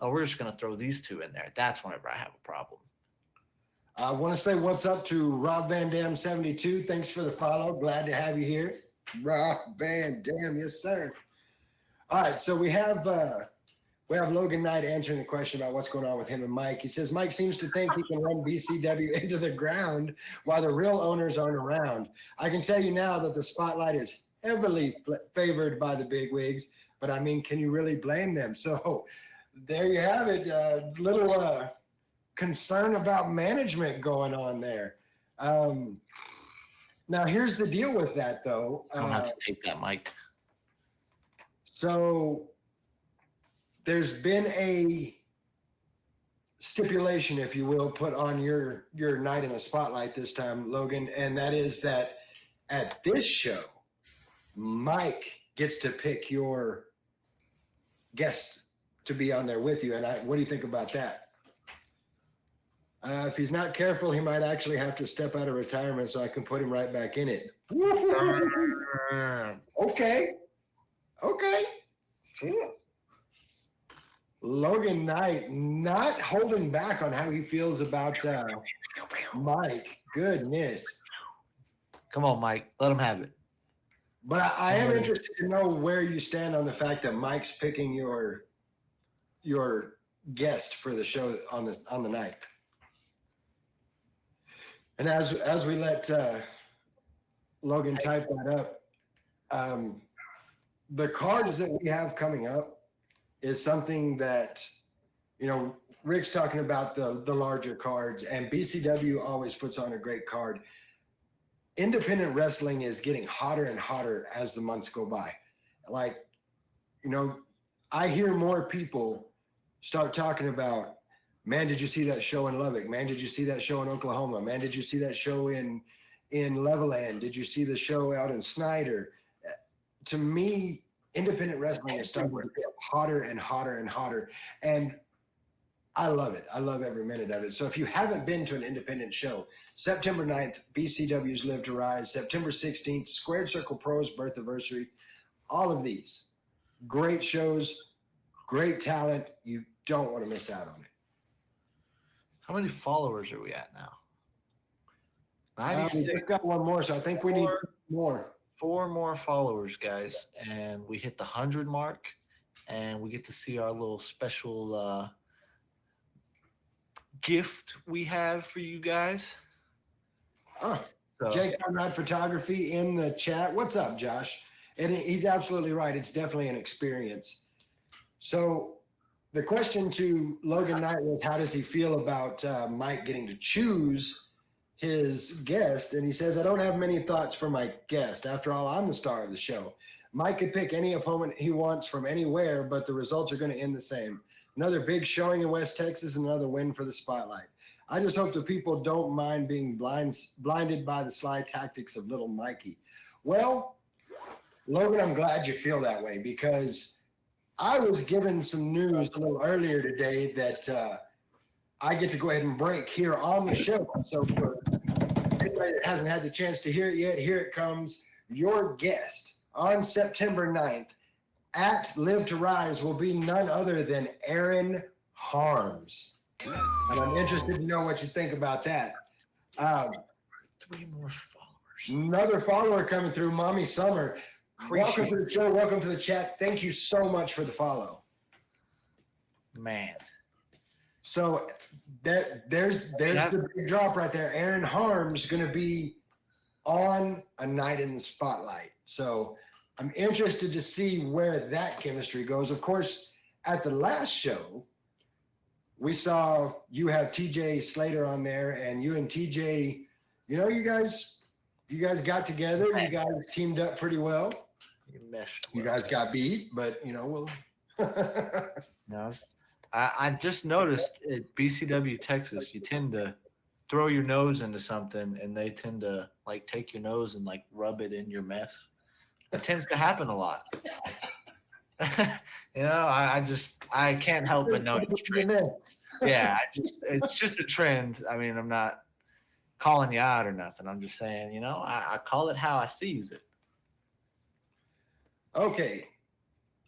Oh, we're just gonna throw these two in there. That's whenever I have a problem. I want to say what's up to Rob Van Dam 72. Thanks for the follow. Glad to have you here. Rob Van Dam, yes, sir. All right, so we have Logan Knight answering the question about what's going on with him and Mike. He says Mike seems to think he can run BCW into the ground while the real owners aren't around. I can tell you now that the spotlight is heavily favored by the bigwigs, but I mean, can you really blame them? So there you have it. Little concern about management going on there. Now, here's the deal with that, though. I'm gonna have to take that, Mike. So there's been a stipulation, if you will, put on your night in the spotlight this time, Logan, and that is that at this show, Mike gets to pick your guest to be on there with you. And what do you think about that? If he's not careful, he might actually have to step out of retirement so I can put him right back in it. Okay. Okay. Logan Knight not holding back on how he feels about Mike. Goodness. Come on, Mike. Let him have it. But I am interested to know where you stand on the fact that Mike's picking your guest for the show on the night. And as we let Logan type that up, the cards that we have coming up is something that, Rick's talking about the larger cards, and BCW always puts on a great card. Independent wrestling is getting hotter and hotter as the months go by. Like, I hear more people start talking about, man, did you see that show in Lubbock? Man, did you see that show in Oklahoma? Man, did you see that show in Levelland? Did you see the show out in Snyder? To me, independent wrestling is starting to get hotter and hotter and hotter. And I love it. I love every minute of it. So if you haven't been to an independent show, September 9th, BCW's Live to Rise, September 16th, Squared Circle Pro's birth anniversary, all of these great shows, great talent. You don't want to miss out on it. How many followers are we at now? We 96. just got one more, so I think we need more. 4 more followers, guys, and we hit the 100 mark, and we get to see our little special gift we have for you guys. Jake Conrad Photography in the chat. What's up, Josh? And he's absolutely right. It's definitely an experience. So the question to Logan Knight was, how does he feel about Mike getting to choose his guest? And he says, I don't have many thoughts for my guest. After all, I'm the star of the show. Mike could pick any opponent he wants from anywhere, but the results are going to end the same. Another big showing in West Texas, another win for the spotlight. I just hope the people don't mind being blinded by the sly tactics of little Mikey. Well, Logan, I'm glad you feel that way, because I was given some news a little earlier today that I get to go ahead and break here on the show. So for anybody that hasn't had the chance to hear it yet, here it comes. Your guest on September 9th at Live to Rise will be none other than Aaron Harms. And I'm interested to know what you think about that. 3 more followers. Another follower coming through, Mommy Summer. Welcome to the show. Welcome to the chat. Thank you so much for the follow. Man. So there's the big drop right there. Aaron Harms going to be on a night in the spotlight. So I'm interested to see where that chemistry goes. Of course, at the last show, we saw you have TJ Slater on there, and you and TJ, you guys got together. You guys teamed up pretty well. You meshed. You well. guys got beat, but we'll. No, I just noticed at BCW Texas, you tend to throw your nose into something, and they tend to like take your nose and like rub it in your mess. That tends to happen a lot. I can't help but notice trends. Yeah, it's just a trend. I mean, I'm not calling you out or nothing. I'm just saying, I call it how I sees it. Okay.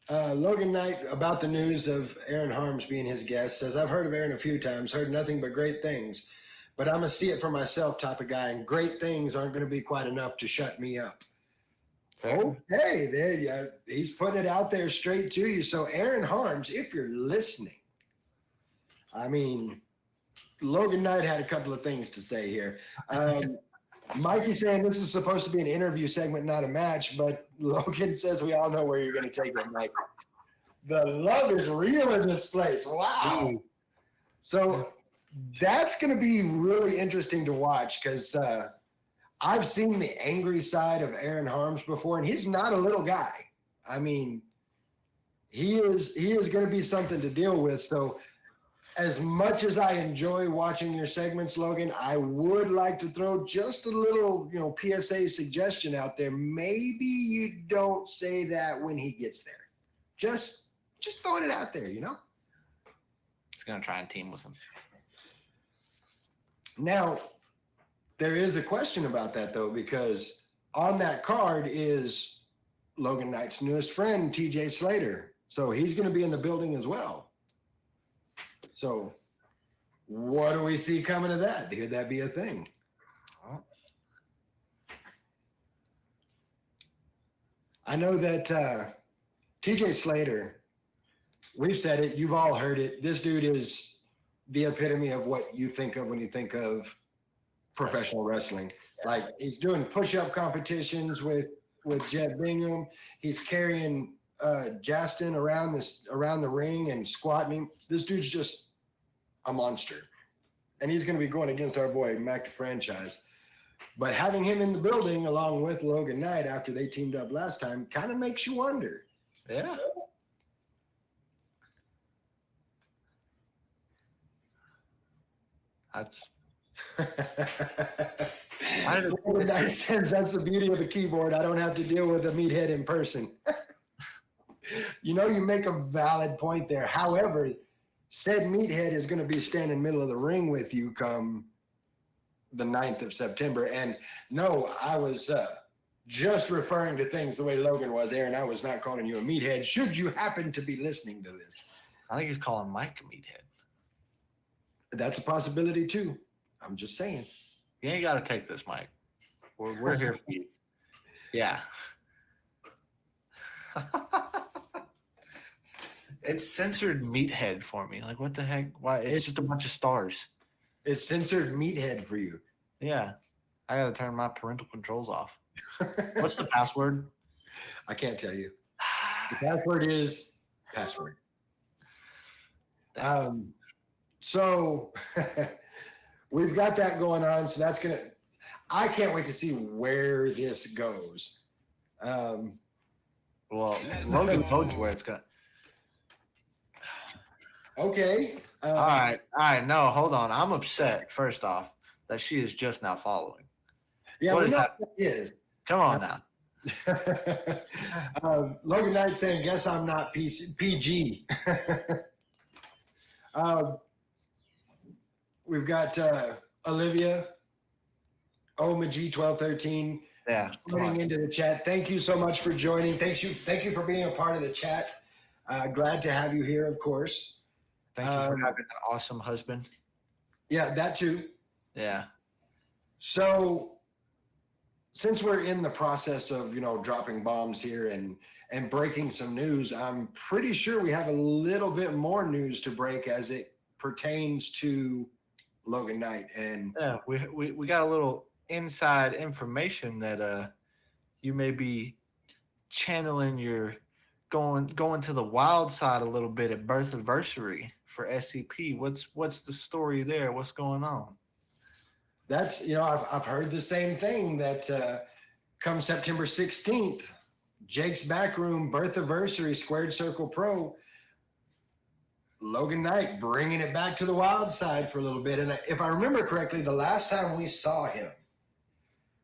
Logan Knight, about the news of Aaron Harms being his guest, says, I've heard of Aaron a few times, heard nothing but great things, but I'm a see it for myself type of guy, and great things aren't going to be quite enough to shut me up. Fair. Okay, there you he's putting it out there straight to you. So Aaron Harms, if you're listening, I mean, Logan Knight had a couple of things to say here. Mikey saying this is supposed to be an interview segment, not a match, but Logan says we all know where you're going to take it, Mike. The love is real in this place. Wow. Jeez. So that's going to be really interesting to watch because I've seen the angry side of Aaron Harms before, and he's not a little guy. I mean, he is going to be something to deal with. So as much as I enjoy watching your segments, Logan, I would like to throw just a little, PSA suggestion out there. Maybe you don't say that when he gets there. Just throwing it out there, He's going to try and team with him. Now, there is a question about that, though, because on that card is Logan Knight's newest friend, TJ Slater. So he's going to be in the building as well. So what do we see coming of that? Could that be a thing? I know that TJ Slater, we've said it, you've all heard it. This dude is the epitome of what you think of when you think of professional wrestling. Like, he's doing push-up competitions with Jet Bingham. He's carrying Justin around the ring and squatting him. This dude's just a monster. And he's going to be going against our boy, Mac the Franchise. But having him in the building along with Logan Knight after they teamed up last time kind of makes you wonder. Yeah. That's Logan Knight says that's the beauty of the keyboard. I don't have to deal with a meathead in person. You make a valid point there. However, said meathead is going to be standing middle of the ring with you come the 9th of September. And no, I was just referring to things the way Logan was. Aaron, I was not calling you a meathead. Should you happen to be listening to this? I think he's calling Mike a meathead. That's a possibility too. I'm just saying. You ain't got to take this, Mike. We're here for you. Yeah. It's censored meathead for me. Like, what the heck? Why? It's just a bunch of stars. It's censored meathead for you. Yeah. I got to turn my parental controls off. What's the password? I can't tell you. The password is password. So we've got that going on. So that's I can't wait to see where this goes. Well, Logan knows where it's going. Okay. All right. No, hold on. I'm upset, first off, that she is just now following. Yeah, what is that is. Come on now. Logan Knight saying, guess I'm not PG. We've got Olivia, OMG1213 joining into the chat. Thank you so much for joining. Thank you for being a part of the chat. Glad to have you here, of course. Thank you for having an awesome husband. Yeah, that too. Yeah. So since we're in the process of, dropping bombs here and breaking some news, I'm pretty sure we have a little bit more news to break as it pertains to Logan Knight. And yeah, we got a little inside information that you may be channeling your going to the wild side a little bit at birth anniversary for SCP. What's the story there? What's going on? That's I've heard the same thing that come September 16th, Jake's Backroom Birthiversary Squared Circle Pro, Logan Knight bringing it back to the wild side for a little bit. And if I remember correctly, the last time we saw him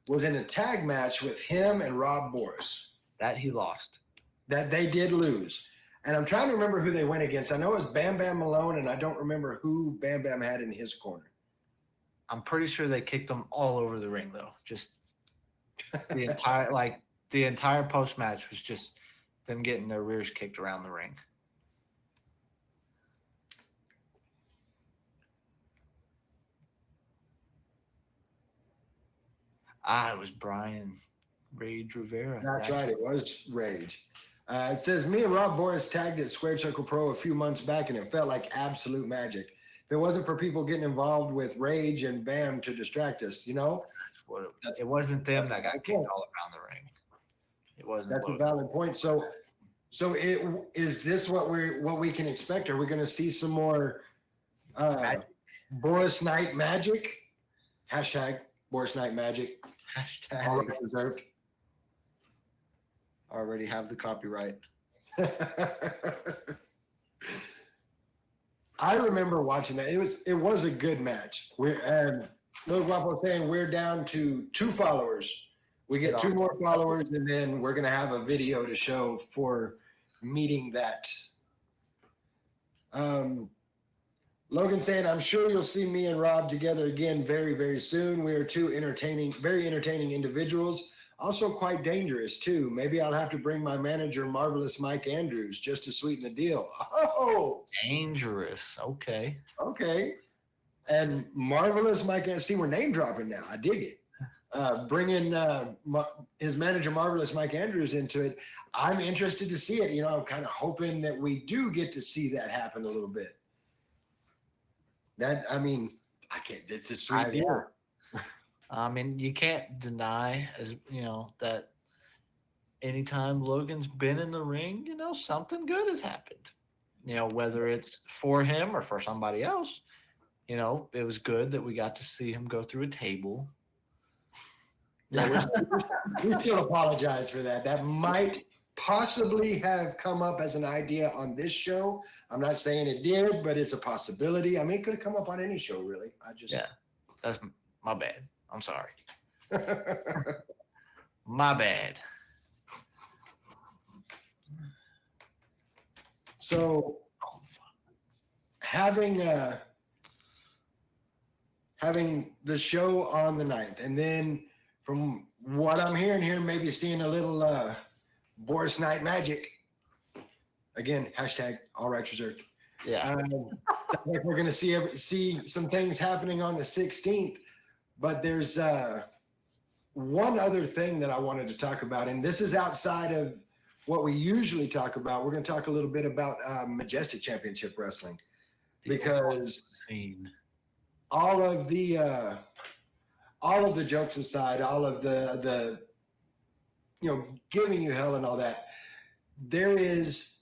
was in a tag match with him and Rob Boris. That he lost. That they did lose. And I'm trying to remember who they went against. I know it was Bam Bam Malone, and I don't remember who Bam Bam had in his corner. I'm pretty sure they kicked them all over the ring, though. Just the entire post match was just them getting their rears kicked around the ring. It was Brian Rage Rivera. That's right. It was Rage. It says, me and Rob Boris tagged at Squared Circle Pro a few months back, and it felt like absolute magic. If it wasn't for people getting involved with Rage and Bam to distract us, It wasn't them that got kicked all around the ring. It wasn't. That's a valid point. So is this what we can expect? Are we going to see some more Boris Knight magic? Hashtag Boris Knight magic. Hashtag All reserved. Already have the copyright. I remember watching that. It was a good match. Lil Guapo saying we're down to 2 followers. We get 2 more followers, and then we're gonna have a video to show for meeting that. Logan saying, I'm sure you'll see me and Rob together again very, very soon. We are 2 very entertaining individuals. Also quite dangerous, too. Maybe I'll have to bring my manager, Marvelous Mike Andrews, just to sweeten the deal. Oh! Dangerous. Okay. Okay. And Marvelous Mike Andrews. See, we're name dropping now. I dig it. Bringing his manager, Marvelous Mike Andrews, into it. I'm interested to see it. I'm kind of hoping that we do get to see that happen a little bit. It's a sweet deal. I mean, you can't deny, that anytime Logan's been in the ring, something good has happened. Whether it's for him or for somebody else, it was good that we got to see him go through a table. Yeah, we still apologize for that. That might possibly have come up as an idea on this show. I'm not saying it did, but it's a possibility. I mean, it could have come up on any show, really. That's my bad. I'm sorry. My bad. So having the show on the 9th, and then from what I'm hearing here, maybe seeing a little Boris Knight magic. Again, hashtag all rights reserved. Yeah. Like we're going to see some things happening on the 16th. But there's one other thing that I wanted to talk about, and this is outside of what we usually talk about. We're going to talk a little bit about Majestic Championship Wrestling, because all of the jokes aside, all of the giving you hell and all that, there is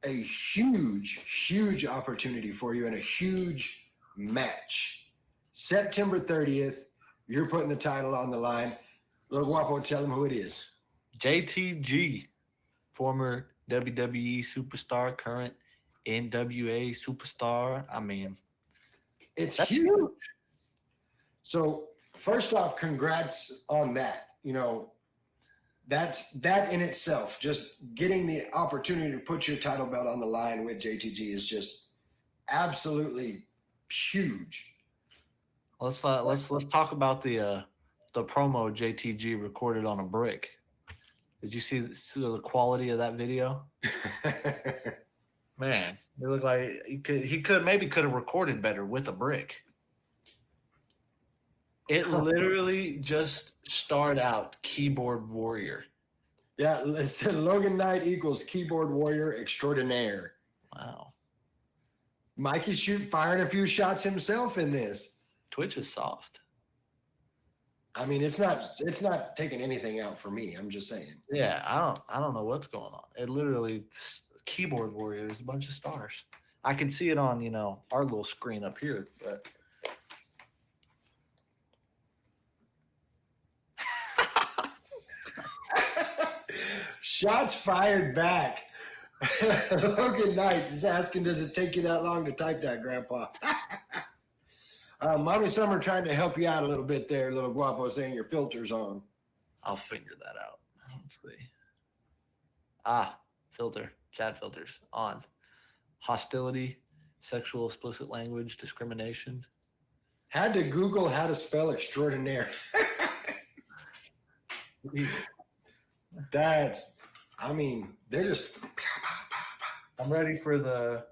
a huge opportunity for you and a huge match. September 30th, you're putting the title on the line. Lil Guapo, tell them who it is. JTG, former WWE superstar, current NWA superstar. I mean, it's huge. So first off, congrats on that. That in itself, just getting the opportunity to put your title belt on the line with JTG is just absolutely huge. Let's talk about the promo JTG recorded on a brick. Did you see the quality of that video? Man, it looked like he could have recorded better with a brick. It literally just starred out keyboard warrior. Yeah, it said Logan Knight equals keyboard warrior extraordinaire. Wow. Mikey's firing a few shots himself in this. Twitch is soft. I mean, it's not taking anything out for me. I'm just saying. Yeah, I don't know what's going on. It literally, keyboard warrior is a bunch of stars. I can see it on, our little screen up here, but Shots fired back. Logan Knight is asking, does it take you that long to type that, Grandpa? Mommy Summer trying to help you out a little bit there, little guapo, saying your filter's on. I'll figure that out. Let's see. Filter, chat filters on. Hostility, sexual explicit language, discrimination. Had to Google how to spell extraordinaire. They're just. I'm ready for the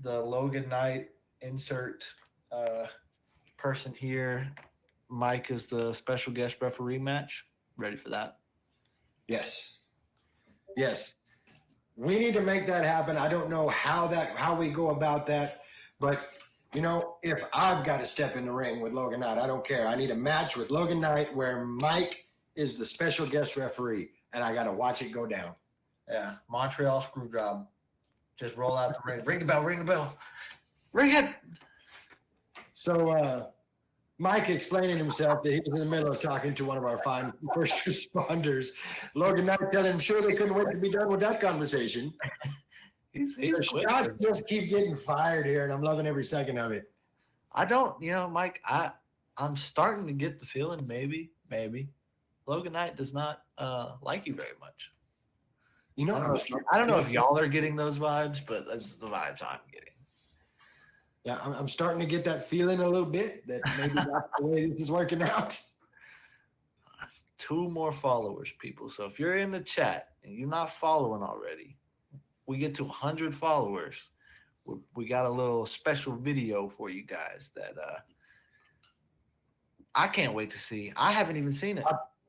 Logan Knight insert person here. Mike is the special guest referee match. Ready for that? Yes. We need to make that happen. I don't know how we go about that, but if I've got to step in the ring with Logan Knight, I don't care. I need a match with Logan Knight where Mike is the special guest referee, and I got to watch it go down. Yeah, Montreal screw job. Just roll out the ring. Ring the bell. Ring it. So Mike explaining himself that he was in the middle of talking to one of our fine first responders. Logan Knight telling him, sure, they couldn't wait to be done with that conversation. He's shots just keep getting fired here, and I'm loving every second of it. I don't, Mike, I'm starting to get the feeling maybe Logan Knight does not like you very much. I don't know if y'all are getting those vibes, but that's the vibes I'm getting. Yeah, I'm starting to get that feeling a little bit that maybe that's the way this is working out. 2 more followers, people. So if you're in the chat and you're not following already, we get to 100 followers. We got a little special video for you guys that I can't wait to see. I haven't even seen it.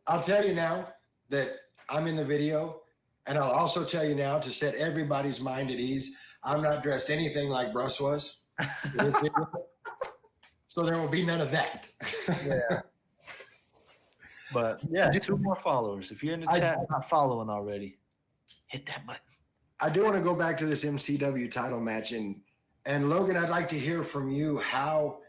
I'll tell you now that I'm in the video, and I'll also tell you now to set everybody's mind at ease. I'm not dressed anything like Bruce was. So there will be none of that. Yeah. But yeah, 2 more followers. If you're in the chat not following already, hit that button. I do want to go back to this MCW title match, and Logan, I'd like to hear from you how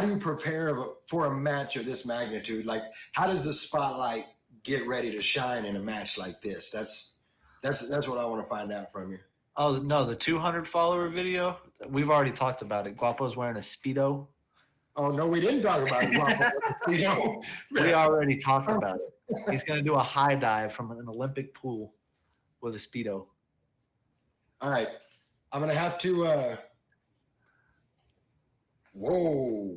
do you prepare for a match of this magnitude? Like, how does the spotlight get ready to shine in a match like this? That's what I want to find out from you. Oh no, the 200 follower video. We've already talked about it. Guapo's wearing a Speedo. Oh no, we didn't talk about it. Guapo. We already talked about it. He's gonna do a high dive from an Olympic pool with a Speedo. All right, I'm gonna have to. Whoa.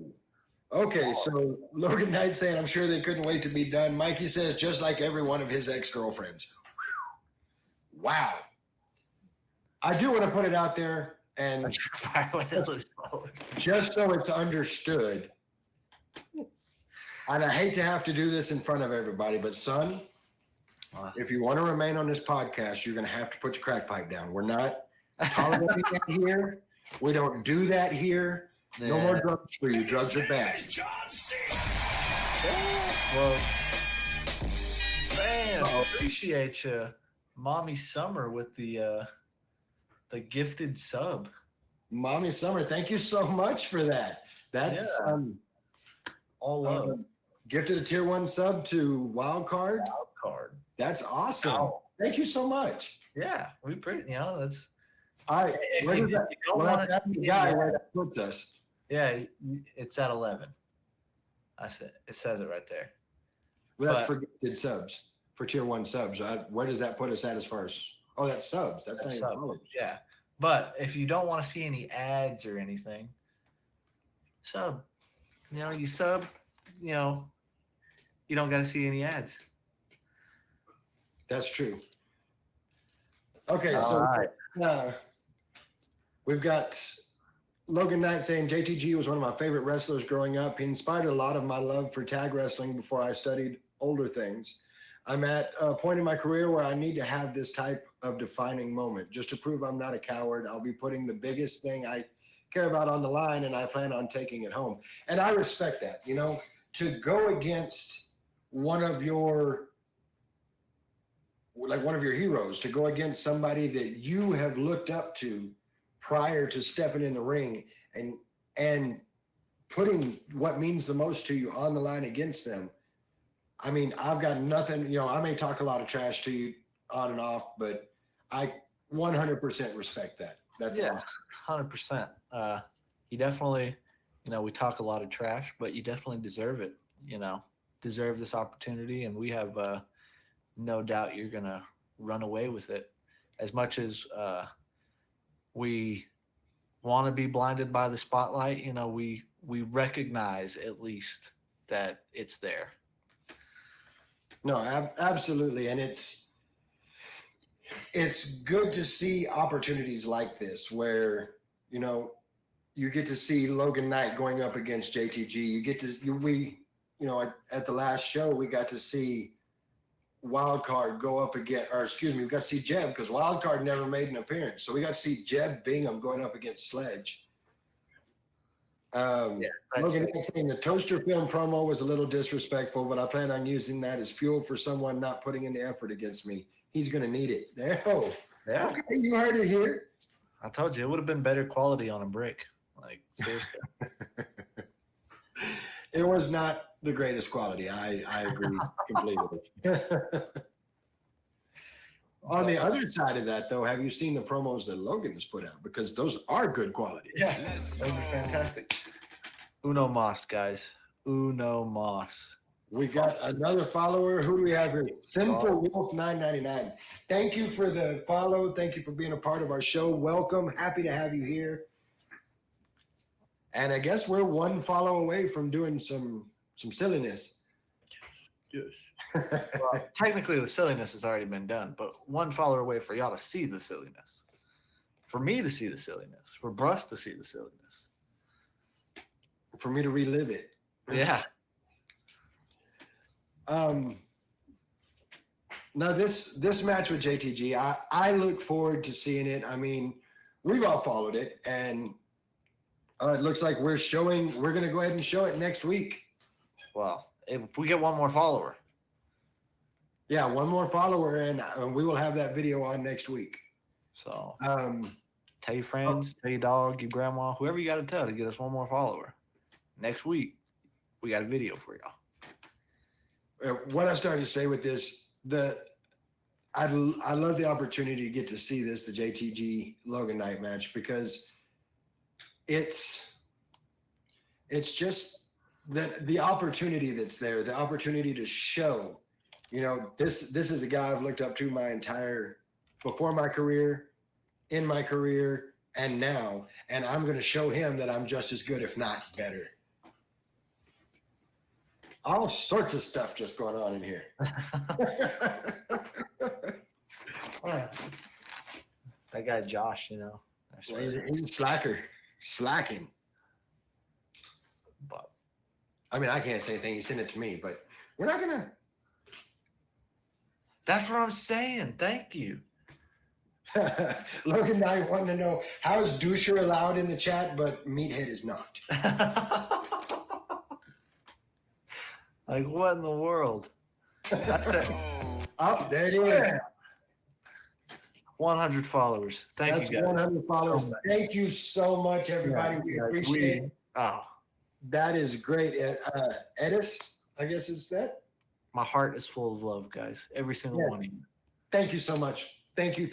Okay, so Logan Knight saying, I'm sure they couldn't wait to be done. Mikey says, just like every one of his ex-girlfriends. Wow. I do want to put it out there, and just so it's understood, and I hate to have to do this in front of everybody, but son, if you want to remain on this podcast, you're going to have to put your crack pipe down. We're not tolerating that here. We don't do that here. Yeah. No more drugs for you. Drugs are bad. Well, man, appreciate you, Mommy Summer, with the gifted sub. Mommy Summer, thank you so much for that. That's all love. Gifted a tier 1 sub to Wild Card. That's awesome. Wow. Thank you so much. Yeah, we pretty. That's all right. Where does that guy where that puts us? Yeah, it's at 11. I said it says it right there. Well, that's for gifted subs, for tier 1 subs. Where does that put us at as far as? Oh, that's subs. That's not even followers. Yeah, but if you don't want to see any ads or anything, sub. You sub. You don't got to see any ads. That's true. Okay, so we've got Logan Knight saying JTG was one of my favorite wrestlers growing up. He inspired a lot of my love for tag wrestling before I studied older things. I'm at a point in my career where I need to have this type of defining moment. Just to prove I'm not a coward, I'll be putting the biggest thing I care about on the line, and I plan on taking it home. And I respect that. To go against one of your heroes, to go against somebody that you have looked up to prior to stepping in the ring and putting what means the most to you on the line against them. I mean, I've got nothing, you know, I may talk a lot of trash to you on and off, but I 100% respect that. That's Yeah, awesome. 100%. You definitely, you know, we talk a lot of trash, but you definitely deserve it. You know, deserve this opportunity, and we have no doubt you're gonna run away with it. As much as we want to be blinded by the spotlight, you know, we recognize at least that it's there. No, absolutely. And it's good to see opportunities like this where, you know, you get to see Logan Knight going up against JTG. You get to, you know, at the last show, we got to see Wildcard go up again, or excuse me, we got to see Jeb because Wildcard never made an appearance. So we got to see Jeb Bingham going up against Sledge. Logan Knight saying the toaster film promo was a little disrespectful, but I plan on using that as fuel for someone not putting in the effort against me. He's going to need it. There. Oh, Yeah. Okay, you heard it here. I told you it would have been better quality on a brick. Like, seriously. It was not the greatest quality. I agree completely. On the other side of that, though, have you seen the promos that Logan has put out? Because those are good quality. Yeah, those are fantastic. Uno Moss, guys. Uno Moss. We got another follower. Who do we have here? Sinful Wolf 999. Thank you for the follow. Thank you for being a part of our show. Welcome. Happy to have you here. And I guess we're one follow away from doing some silliness. Yes. Well, technically, the silliness has already been done, but one follower away for y'all to see the silliness, for me to see the silliness, for Bruss to see the silliness, for me to relive it. Yeah. Now this match with JTG, I look forward to seeing it. I mean, we've all followed it, and it looks like we're going to go ahead and show it next week. Well, if we get one more follower. Yeah, one more follower, and we will have that video on next week. So tell your friends, tell your dog, your grandma, whoever you got to tell to get us one more follower. Next week, we got a video for y'all. What I started to say with this, I love the opportunity to get to see this, the JTG Logan Knight match, because it's just the opportunity that's there, the opportunity to show, you know, this is a guy I've looked up to before my career, in my career, and now, and I'm going to show him that I'm just as good, if not better. All sorts of stuff just going on in here. That guy Josh, you know, He's a slacker, slacking. But I mean, I can't say anything. He sent it to me, but we're not gonna. That's what I'm saying. Thank you. Logan Knight wanting to know how is doucher allowed in the chat, but meathead is not. Like, what in the world? That's it. Oh, there it is. 100 followers. Thank you, guys. 100 followers. Thank you so much, everybody. We appreciate it. Oh, that is great. Edis, I guess it's that. my heart is full of love, guys. Every single one of you. Thank you so much. Thank you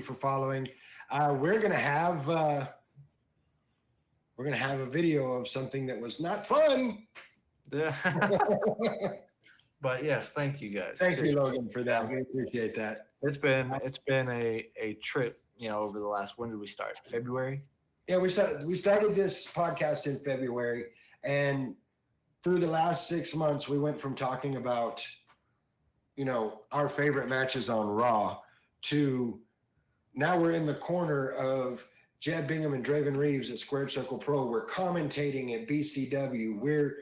for following. We're gonna have a video of something that was not fun. Yeah. But yes, thank you guys. Thank you, Logan, for that. We appreciate that. It's been a trip, you know, over the last, when did we start? February? Yeah, we started this podcast in February, and through the last 6 months, we went from talking about, you know, our favorite matches on Raw to now we're in the corner of Jeb Bingham and Draven Reeves at Squared Circle Pro. We're commentating at BCW. We're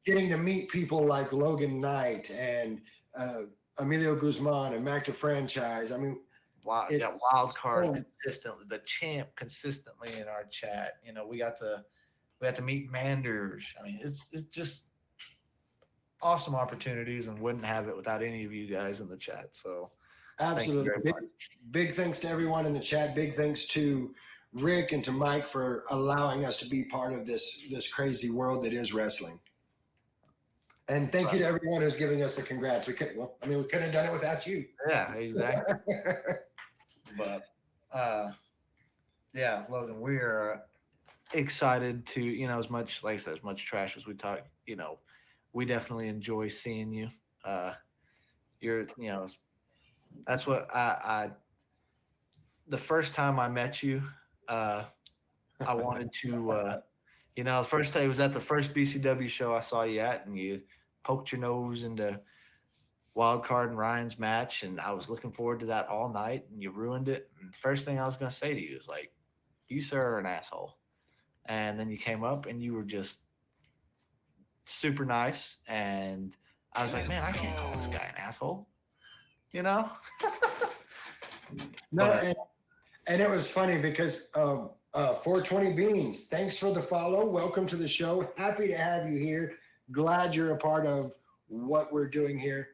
getting to meet people like Logan Knight and Emilio Guzman and Mac to Franchise. I mean, wow, yeah, wild card consistently, the champ consistently in our chat. You know, we got to meet Manders. I mean, it's just awesome opportunities, and wouldn't have it without any of you guys in the chat. So absolutely, big thanks to everyone in the chat. Big thanks to Rick and to Mike for allowing us to be part of this crazy world that is wrestling. And thank you to everyone who's giving us the congrats. We couldn't have done it without you. Yeah, exactly. But yeah, Logan, we are excited to, as much, like I said, as much trash as we talk, we definitely enjoy seeing you. You're, that's what the first time I met you, uh, I wanted to, the first day was at the first BCW show I saw you at, and you poked your nose into Wild Card and Ryan's match, and I was looking forward to that all night, and you ruined it. And the first thing I was going to say to you is like, "You sir are an asshole." And then you came up, and you were just super nice, and I was like, "Man, I can't call this guy an asshole," you know. No, But and it was funny because 420 Beans, thanks for the follow. Welcome to the show. Happy to have you here. Glad you're a part of what we're doing here.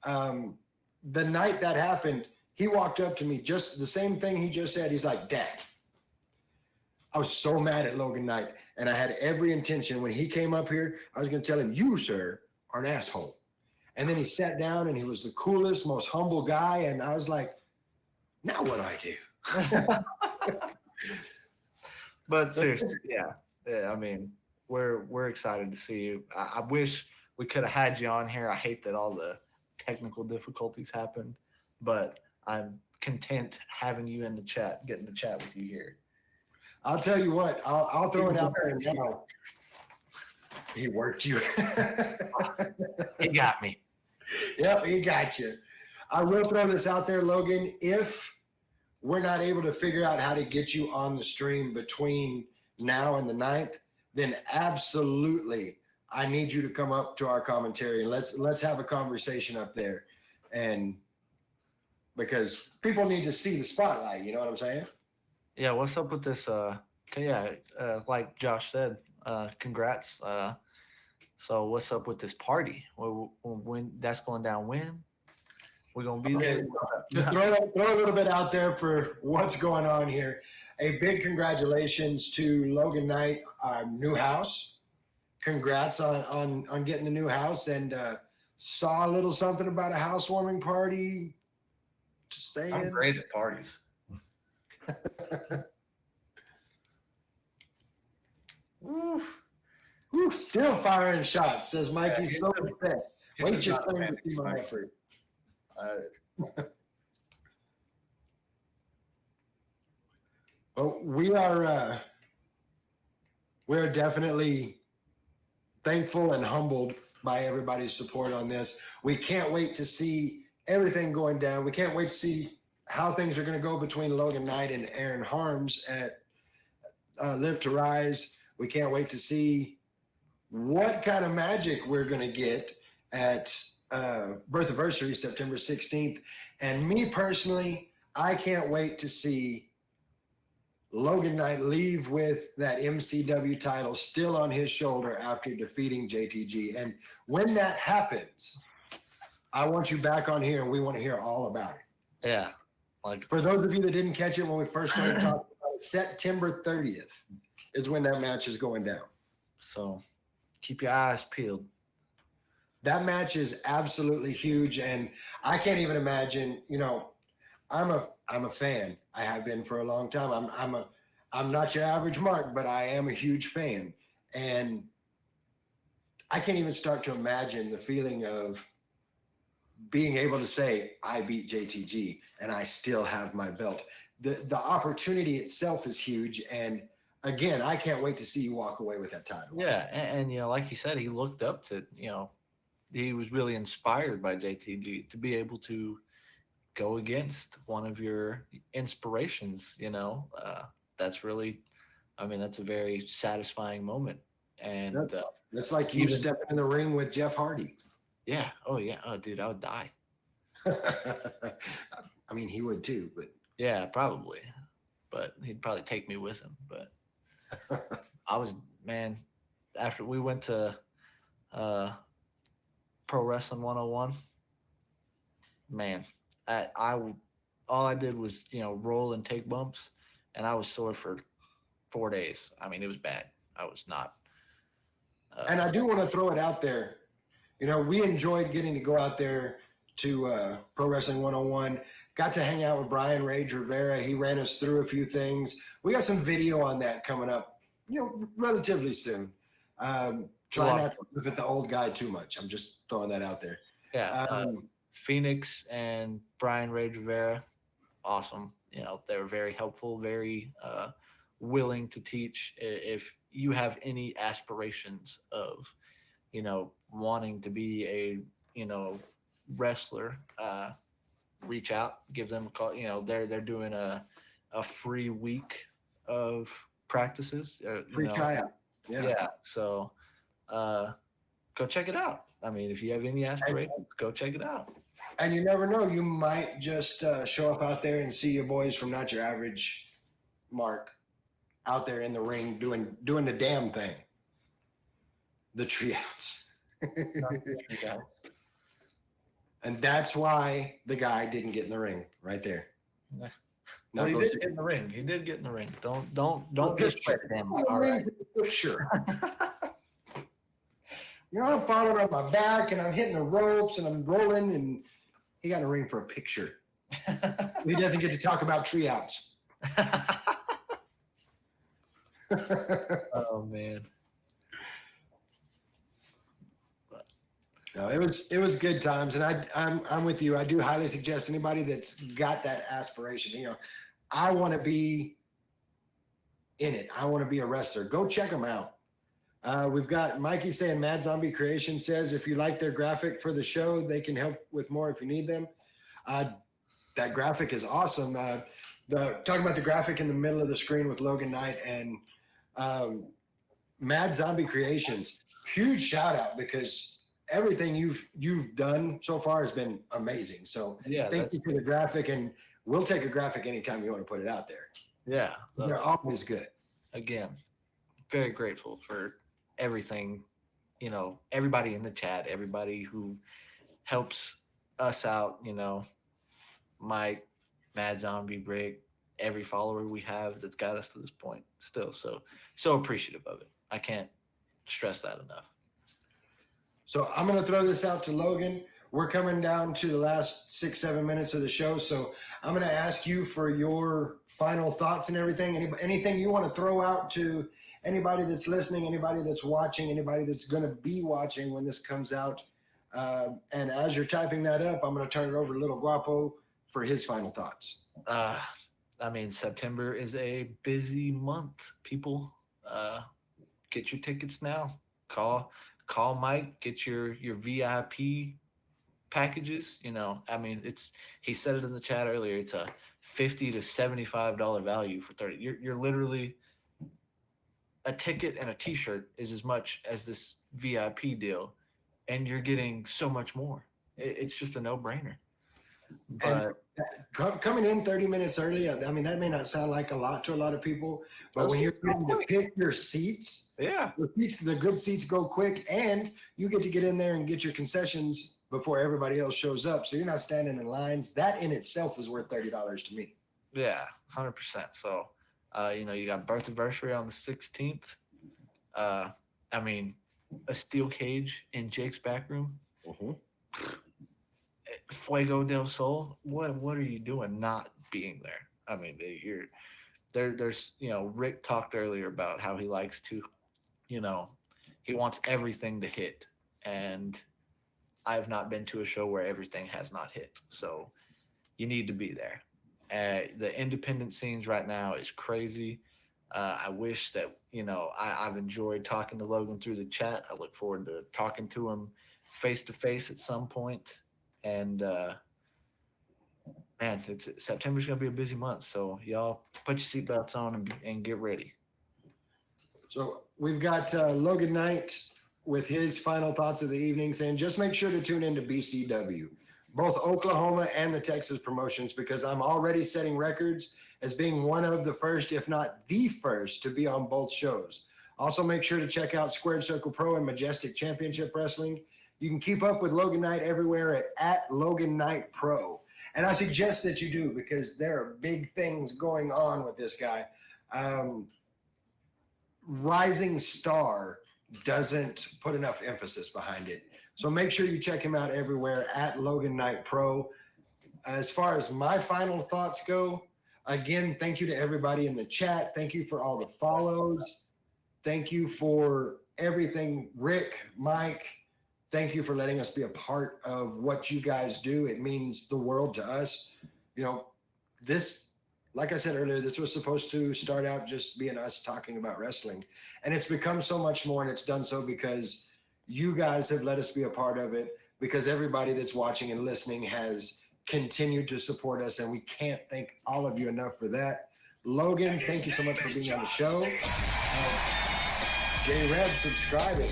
The night that happened, he walked up to me, just the same thing he just said. He's like, "Dad, I was so mad at Logan Knight, and I had every intention when he came up here, I was going to tell him, 'You, sir, are an asshole.'" And then he sat down, and he was the coolest, most humble guy. And I was like, "Now what do I do?" but seriously, yeah. I mean, we're excited to see you. I wish we could have had you on here. I hate that all the technical difficulties happened, but I'm content having you in the chat, getting to chat with you here. I'll tell you what, I'll throw it out there now. He worked you. He got me. Yep, he got you. I will throw this out there, Logan. If we're not able to figure out how to get you on the stream between now and the 9th, then absolutely I need you to come up to our commentary and let's have a conversation up there. And because people need to see the spotlight, you know what I'm saying? Yeah, what's up with this? Like Josh said, congrats. So what's up with this party? When that's going down? When we're gonna be there? To throw a little bit out there for what's going on here. A big congratulations to Logan Knight, our new house. Congrats on getting the new house, and saw a little something about a housewarming party. Just saying. I'm great at parties. Ooh, still firing shots, says Mikey. So obsessed. Wait your turn to see my effort. Well, we're definitely thankful and humbled by everybody's support on this. We can't wait to see everything going down. We can't wait to see how things are going to go between Logan Knight and Aaron Harms at Live to Rise. We can't wait to see what kind of magic we're going to get at Birthiversary, September 16th. And me personally, I can't wait to see Logan Knight leave with that MCW title still on his shoulder after defeating JTG. And when that happens, I want you back on here, and we want to hear all about it. Yeah. Like, for those of you that didn't catch it when we first started talking about it, September 30th is when that match is going down. So keep your eyes peeled. That match is absolutely huge, and I can't even imagine. I'm a fan. I have been for a long time. I'm not your average Mark, but I am a huge fan, and I can't even start to imagine the feeling of being able to say I beat JTG and I still have my belt. The opportunity itself is huge, and again, I can't wait to see you walk away with that title. Yeah, and like you said, he looked up to he was really inspired by JTG to be able to go against one of your inspirations. That's really, that's a very satisfying moment. And that's like you stepping in the ring with Jeff Hardy. Yeah. Oh yeah. Oh, dude, I would die. I mean, he would too, but yeah, probably. But he'd probably take me with him. But I was, man, after we went to Pro Wrestling 101, man, all I did was roll and take bumps, and I was sore for 4 days. I mean, it was bad. I was not. And I do want to throw it out there. You know, we enjoyed getting to go out there to Pro Wrestling 101. Got to hang out with Brian Rage Rivera. He ran us through a few things. We got some video on that coming up, relatively soon. Try not to look at the old guy too much. I'm just throwing that out there. Yeah. Phoenix and Brian Rage Rivera, awesome. They were very helpful, very willing to teach. If you have any aspirations of, wanting to be a, wrestler, reach out, give them a call. They're doing a free week of practices. Free tryout. Yeah. So go check it out. I mean, if you have any aspirations, go check it out. And you never know, you might just show up out there and see your boys from Not Your Average Mark out there in the ring doing the damn thing. The triouts. And that's why the guy didn't get in the ring right there. Well, he did get in the ring. He did get in the ring. Don't disrespect him. All right. Sure. I'm falling on my back and I'm hitting the ropes and I'm rolling, and he got in the ring for a picture. He doesn't get to talk about triouts. Oh man. No, it was good times, and I'm with you. I do highly suggest anybody that's got that aspiration. I want to be in it. I want to be a wrestler. Go check them out. We've got Mikey saying Mad Zombie Creation says if you like their graphic for the show, they can help with more if you need them. That graphic is awesome. Talking about the graphic in the middle of the screen with Logan Knight and Mad Zombie Creations. Huge shout out, because everything you've done so far has been amazing. So thank you for the graphic, and we'll take a graphic anytime you want to put it out there. Yeah. They're always good. Again, very grateful for everything, everybody in the chat, everybody who helps us out, Mike, Mad Zombie, Rick, every follower we have that's got us to this point still. So appreciative of it. I can't stress that enough. So I'm going to throw this out to Logan. We're coming down to the last 6-7 minutes of the show. So I'm going to ask you for your final thoughts and everything. Anything you want to throw out to anybody that's listening, anybody that's watching, anybody that's going to be watching when this comes out. And as you're typing that up, I'm going to turn it over to Little Guapo for his final thoughts. September is a busy month. People, get your tickets now. Call Mike, get your VIP packages. He said it in the chat earlier. It's a $50 to $75 value for 30. You're literally, a ticket and a t-shirt is as much as this VIP deal, and you're getting so much more. It's just a no-brainer. But coming in 30 minutes early, that may not sound like a lot to a lot of people, but when you're getting to pick your seats, the good seats go quick, and you get to get in there and get your concessions before everybody else shows up. So you're not standing in lines. That in itself is worth $30 to me. Yeah, 100%. So, you got birth anniversary on the 16th. A steel cage in Jake's back room. Mm-hmm. Fuego del Sol. What are you doing not being there? There's Rick talked earlier about how he likes to, he wants everything to hit, and I've not been to a show where everything has not hit. So you need to be there. The independent scenes right now is crazy. I wish that, I've enjoyed talking to Logan through the chat. I look forward to talking to him face to face at some point. And September's going to be a busy month. So y'all put your seatbelts on and get ready. So we've got Logan Knight with his final thoughts of the evening saying, just make sure to tune into BCW, both Oklahoma and the Texas promotions, because I'm already setting records as being one of the first, if not the first, to be on both shows. Also, make sure to check out Squared Circle Pro and Majestic Championship Wrestling. You can keep up with Logan Knight everywhere at Logan Knight Pro. And I suggest that you do because there are big things going on with this guy. Rising Star doesn't put enough emphasis behind it. So make sure you check him out everywhere at Logan Knight Pro. As far as my final thoughts go, again, thank you to everybody in the chat. Thank you for all the follows. Thank you for everything, Rick, Mike. Thank you for letting us be a part of what you guys do. It means the world to us. You know, this, like I said earlier, this was supposed to start out just being us talking about wrestling. And it's become so much more, and it's done so because you guys have let us be a part of it, because everybody that's watching and listening has continued to support us, and we can't thank all of you enough for that. Logan, thank you so much for being on the show. J-Reb subscribing.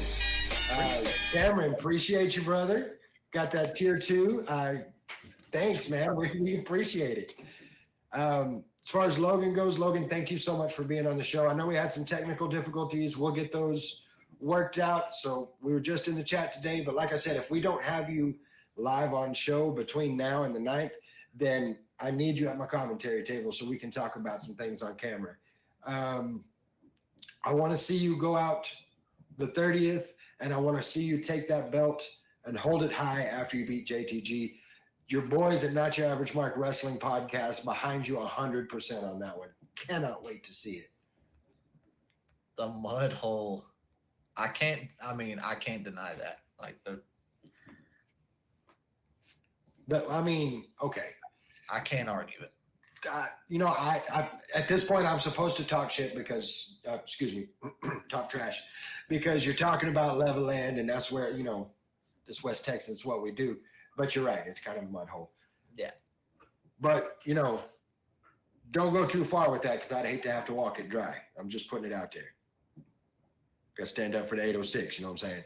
Cameron, appreciate you, brother. Got that tier 2. Thanks, man. We appreciate it. As far as Logan goes, Logan, thank you so much for being on the show. I know we had some technical difficulties. We'll get those worked out. So we were just in the chat today, but like I said, if we don't have you live on show between now and the 9th, then I need you at my commentary table so we can talk about some things on camera. I want to see you go out the 30th, and I want to see you take that belt and hold it high after you beat JTG. Your boys at Not Your Average Mark Wrestling Podcast behind you 100% on that one. Cannot wait to see it. The mud hole. I can't deny that. Like okay. I can't argue it. I at this point I'm supposed to talk shit because talk trash, because you're talking about Levelland, and that's where this West Texas is what we do. But you're right, it's kind of a mud hole. Yeah. But don't go too far with that, because I'd hate to have to walk it dry. I'm just putting it out there. Got to stand up for the 806. You know what I'm saying?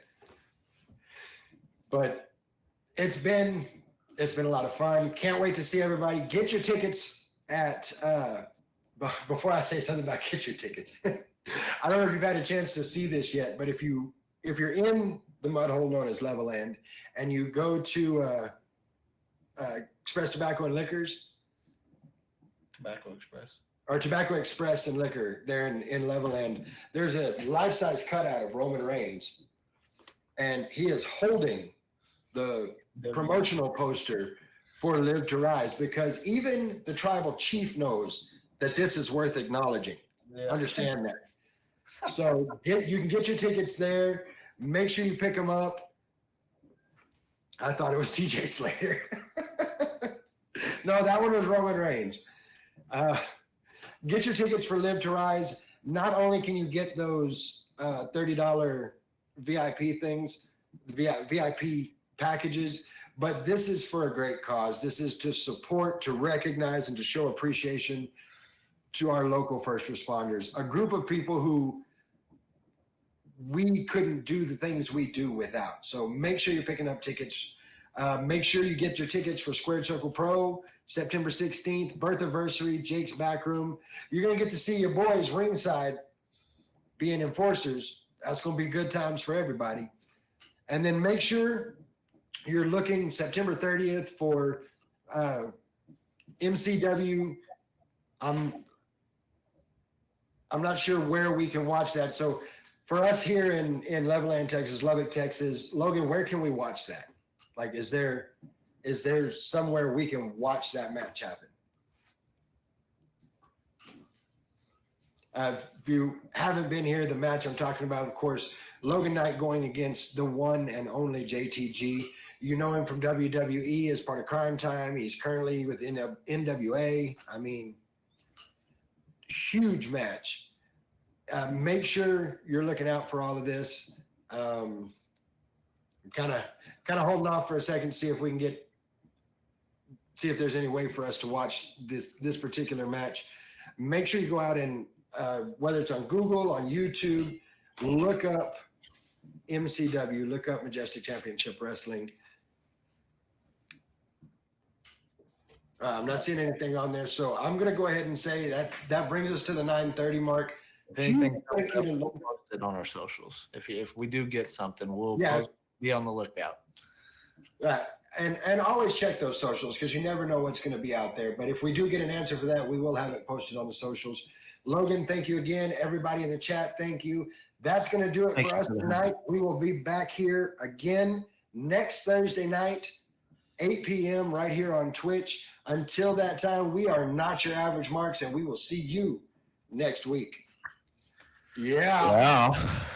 But it's been a lot of fun. Can't wait to see everybody. Get your tickets at before I say something about get your tickets. I don't know if you've had a chance to see this yet, but if you're in the mud hole known as Levelland and you go to Express Tobacco and Liquors, Tobacco Express and Liquor there in Levelland, there's a life-size cutout of Roman Reigns, and he is holding the promotional poster for Live to Rise, because even the tribal chief knows that this is worth acknowledging. Yeah. Understand that. So you can get your tickets there. Make sure you pick them up. I thought it was TJ Slater. No, that one was Roman Reigns. Get your tickets for Live to Rise. Not only can you get those $30 VIP things, VIP packages, but this is for a great cause. This is to support, to recognize, and to show appreciation to our local first responders, a group of people who we couldn't do the things we do without. So make sure you're picking up tickets. Make sure you get your tickets for Squared Circle Pro, September 16th, birthiversary, Jake's Backroom. You're going to get to see your boys ringside being enforcers. That's going to be good times for everybody. And then make sure you're looking September 30th for MCW. I'm not sure where we can watch that. So for us here in Levelland, Texas, Lubbock, Texas, Logan, where can we watch that? Like, is there somewhere we can watch that match happen? If you haven't been here, the match I'm talking about, of course, Logan Knight going against the one and only JTG. You know him from WWE as part of Crime Time. He's currently with NWA. I mean, huge match. Make sure you're looking out for all of this. Kind of holding off for a second to see if we can see if there's any way for us to watch this particular match. Make sure you go out and whether it's on Google, on YouTube, look up MCW, look up Majestic Championship Wrestling. I'm not seeing anything on there, so I'm going to go ahead and say that brings us to the 9:30 mark. If anything, we'll post it on our socials. If we do get something, we'll be on the lookout. And always check those socials because you never know what's going to be out there. But if we do get an answer for that, we will have it posted on the socials. Logan, thank you again. Everybody in the chat, thank you. That's going to do it for us tonight. We will be back here again next Thursday night, 8 p.m. right here on Twitch. Until that time, we are not your average marks, and we will see you next week. Yeah.